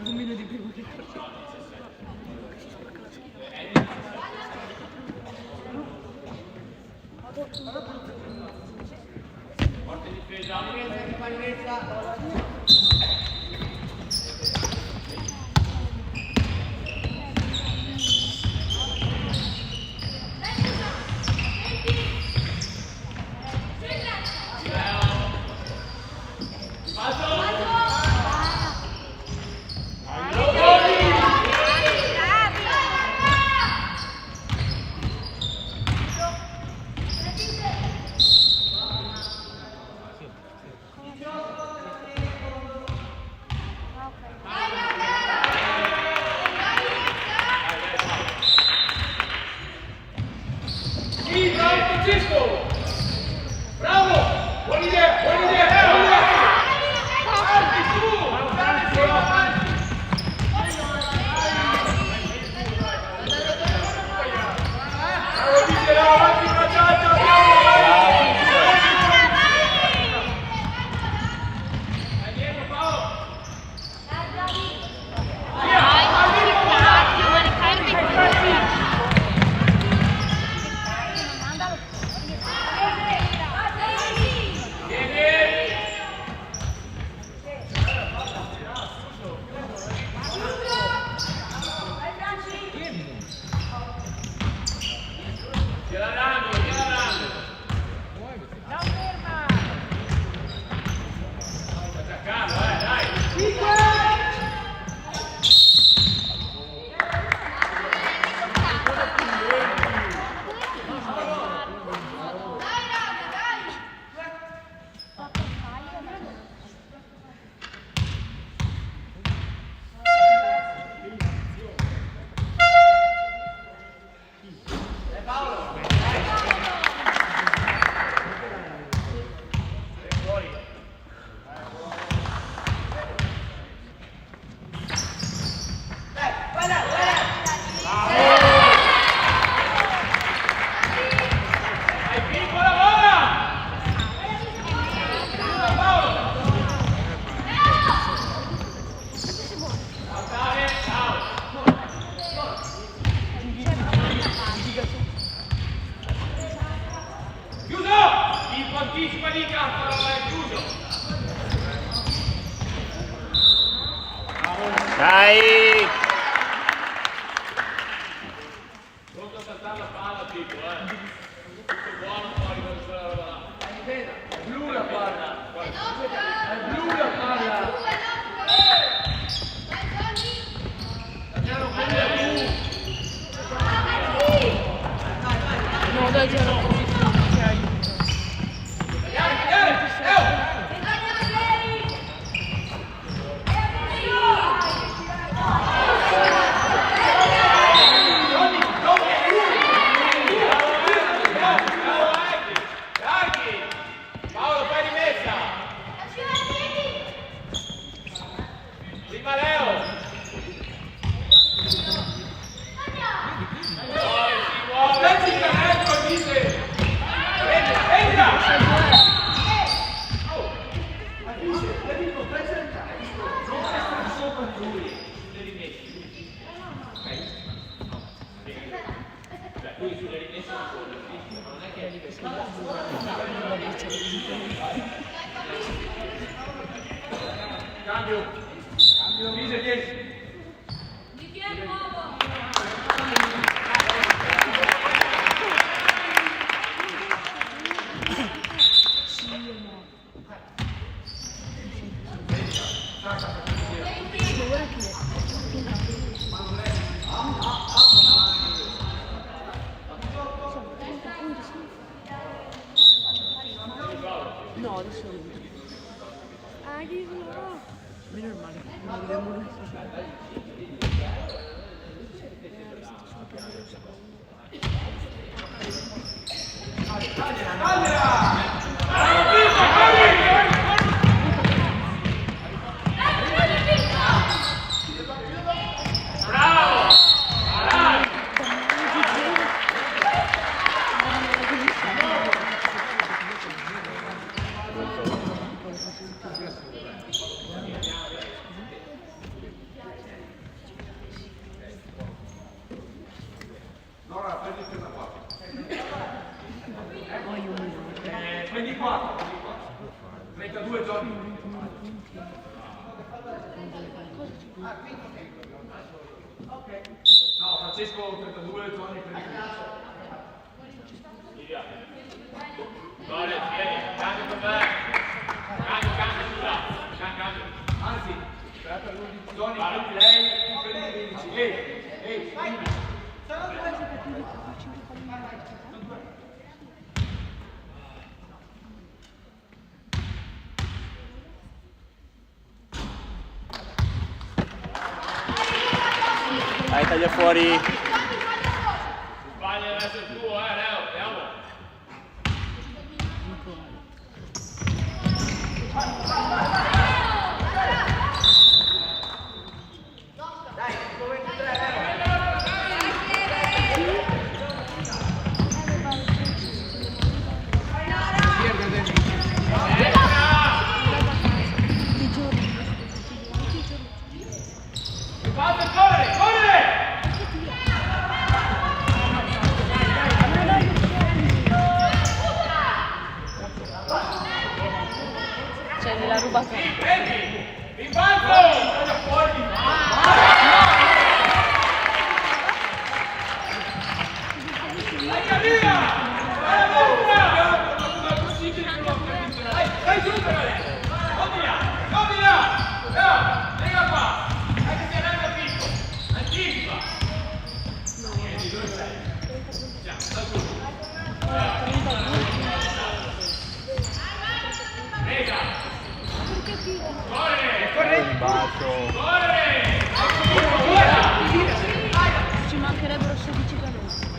Bambino di primo che Forte difesa, anticipa di campo, è chiuso. Dai! Pronto a saltare la palla, tipo, Tutto buono fuori con quella roba là. È blu la palla. È blu la palla. No, dai, c'è una posizione. proteggere il canestro, non stare sopra di lui, sulle rimesse. Ok? Quindi sulle rimesse di corner, non è che cambio, Mise, vieni. No, adesso no. Ah, che no. Meno male, non dobbiamo Prendi 4, 32 giorni. No, Francesco 32 giorni per il cambio per me. Cambio, scusa. Anzi, per 11 giorni prendi lei, tu prendi 15. Ehi. Dai, taglia fuori. Sbaglia adesso il tuo, Leo, andiamo. Dai, 23, Cioè, me l'ha rubato. Ci mancherebbero 16 canestri.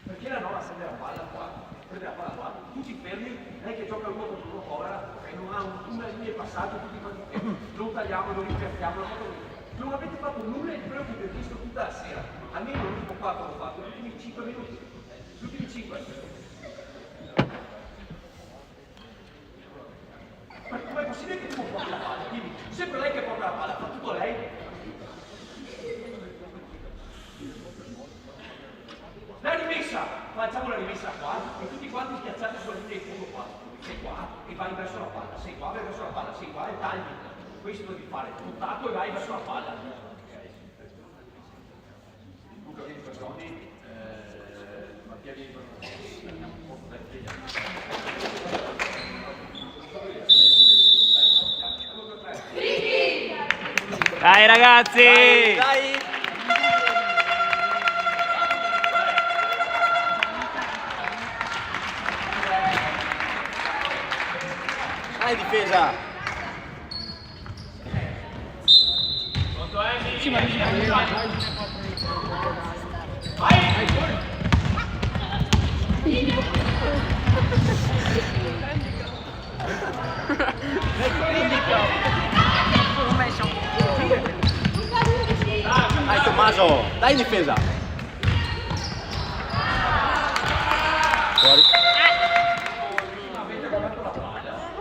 Perché la nonna prende la palla qua, tu ti fermi, lei che gioca l'uno contro uno povera, non ha una linea di passaggio, tutti quanti lo tagliamo, lo ripiazziamo, non avete fatto nulla di quello che vi ho visto tutta la sera, almeno l'ultimo 4 l'ho fatto, gli ultimi 5 minuti, gli ultimi 5. Ma com'è possibile che tu non porti la palla? Dimmi, sempre lei che porta la palla, fa tutto lei? La rimessa, facciamo la rimessa qua e tutti quanti schiacciati verso la linea di fondo qua, sei qua e vai verso la palla, sei qua, vai verso la palla, sei qua e tagli. Questo devi fare, contatto e vai verso la palla. Luca vieni per Johnny, Mattia vieni per Dai ragazzi! Dai! Dai difesa! Sì, ma Dai Tommaso! Dai difesa! Fuori!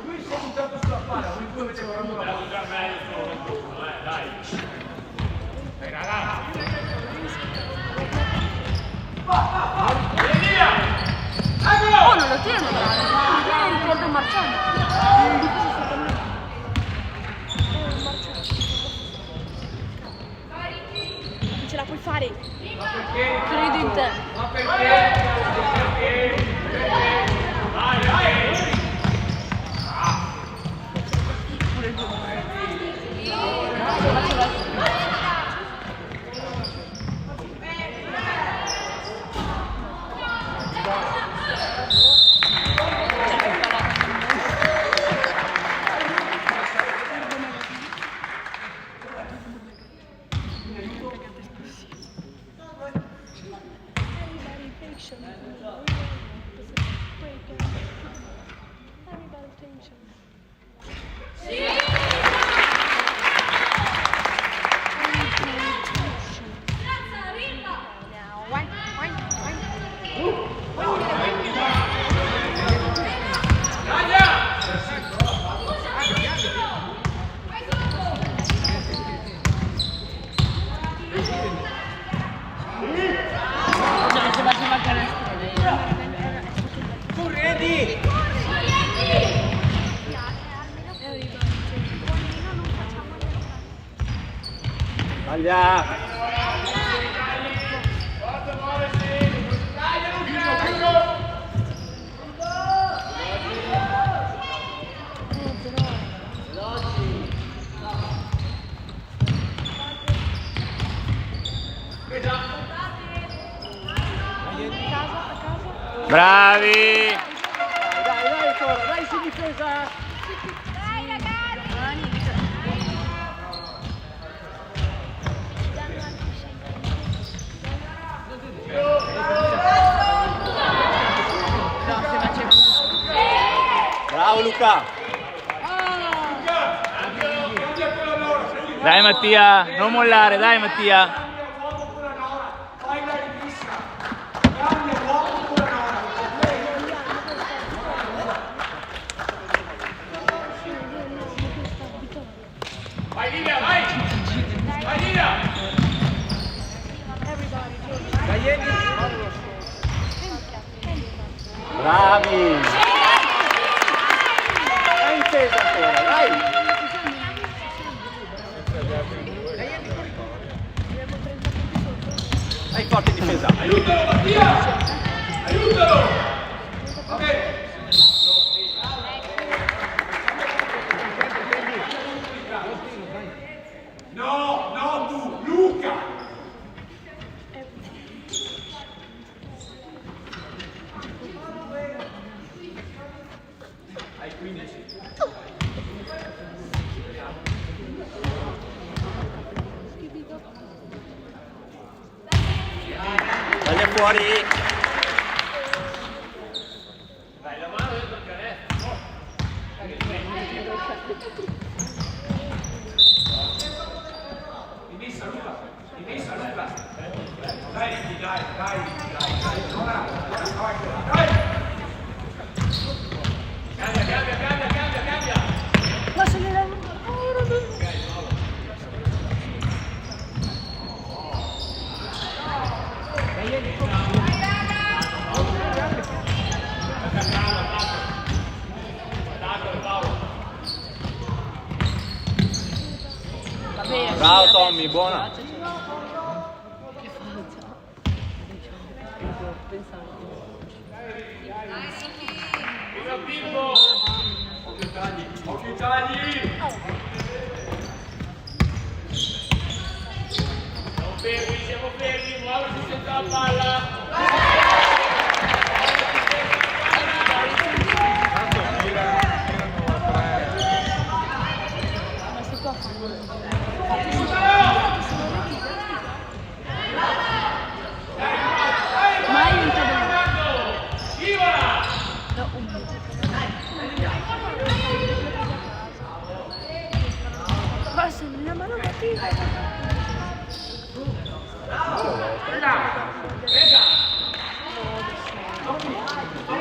Lui si è buttato sulla palla, lui pure avete guardato la palla. oh, non lo tiene! Il ricordo marciano! Ce la puoi fare! Credo in te! Ma perché? Taglia! Bravi! Dai ancora, dai su difesa! Dai ragazzi! Bravo Luca! Dai Mattia, non mollare, dai Mattia! Vai Livia, vai! Vai Livia! Bravi! Dai difesa ancora, dai! Dai forte in difesa! Aiutalo Mattia! Aiutalo! Ok! No, no tu, Luca! Hai 15. Taglia fuori! Dai, la mano dentro il canestro. Inizia Luca, inizia Luca. Dai, dai. Ora, dai. Cambia. Lascia le leve. buona. Viva Pippo! Occhio tagli! Siamo fermi, muoversi senza la palla!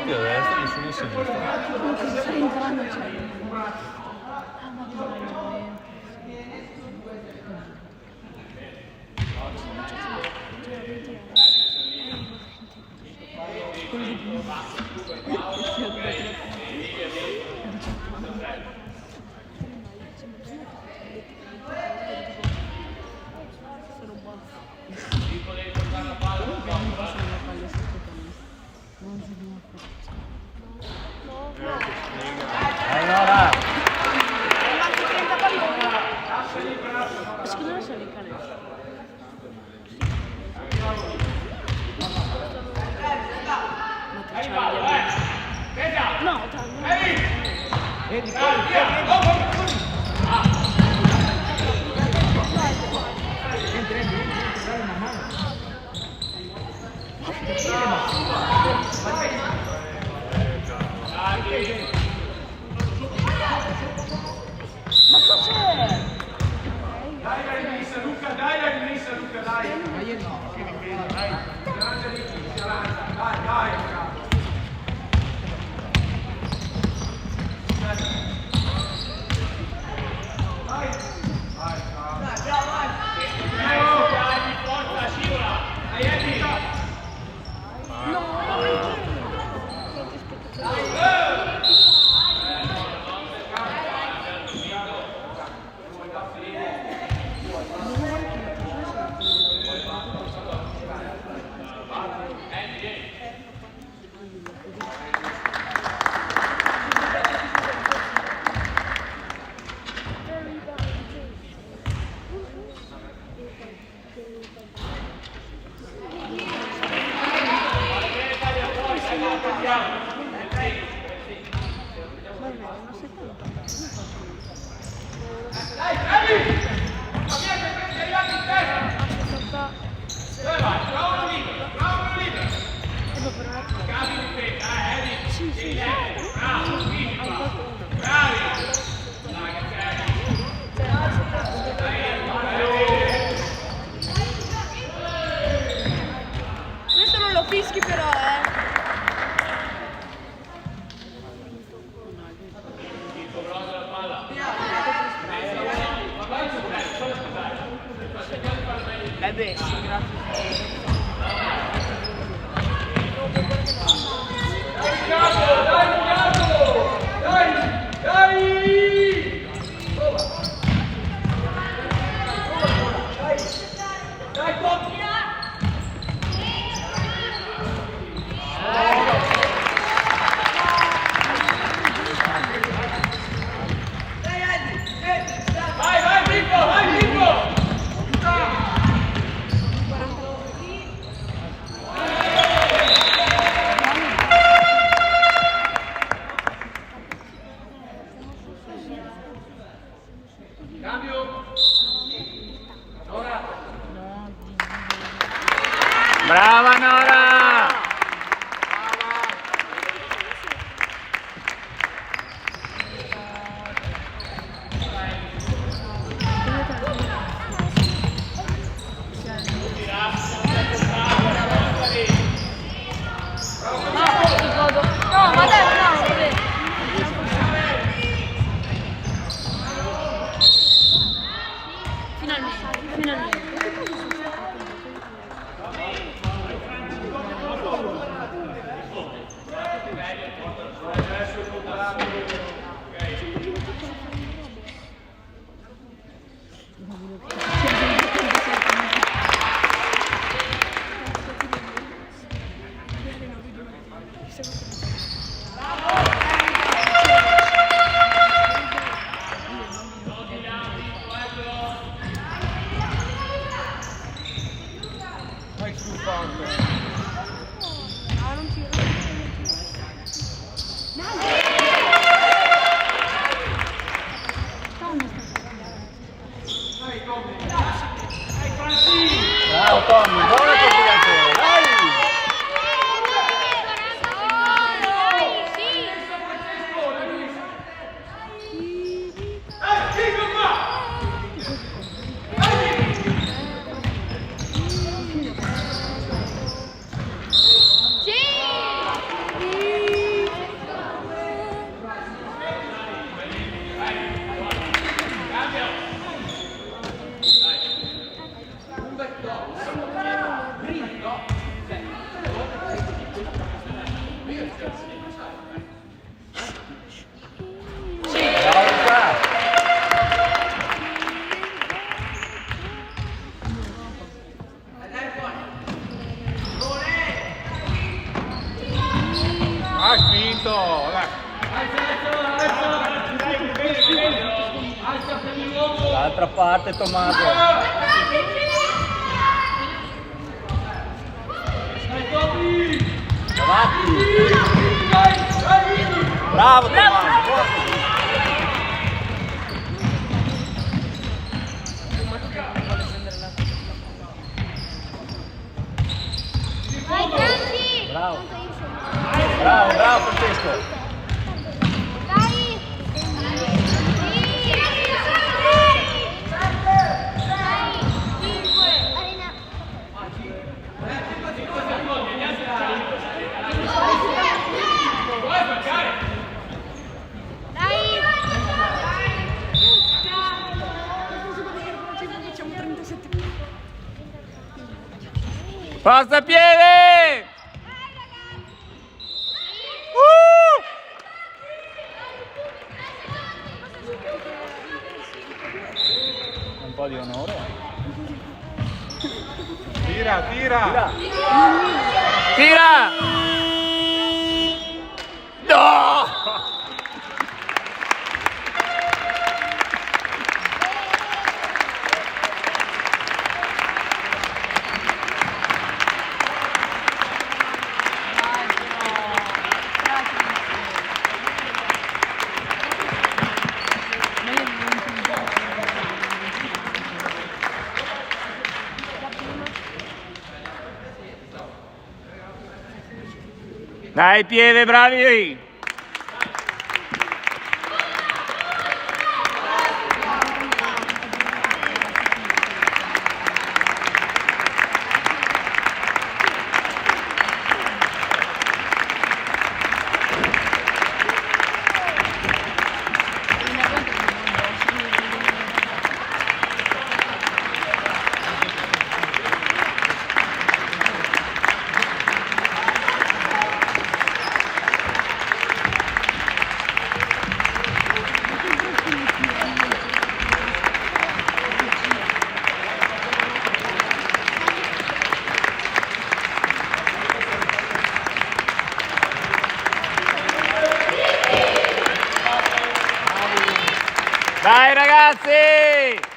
Io a destra, nessuno a sinistra. Stai entrando, cioè. Allora, Secondo me sono i canestri. No, ma cos'è? Dai la rimessa Luca, dai la rimessa Luca, dai! Dai! Forza, scivola! Dai, Eddie! Questo non lo fischi però, beh, sì, grazie. Vai, Pippo! brava Nora! No, ma dai, no, vabbè. Finalmente. Bravo Tommy, buona combinazione, dai! Ha spinto! Dall'altra parte Tommaso. Avanti. Bravo Tommaso. Bravo. Bravo, bravo Francesco. Forza piede! Un po' di onore. Tira, tira! Tira! No! Dai piede, bravi! Dai ragazzi!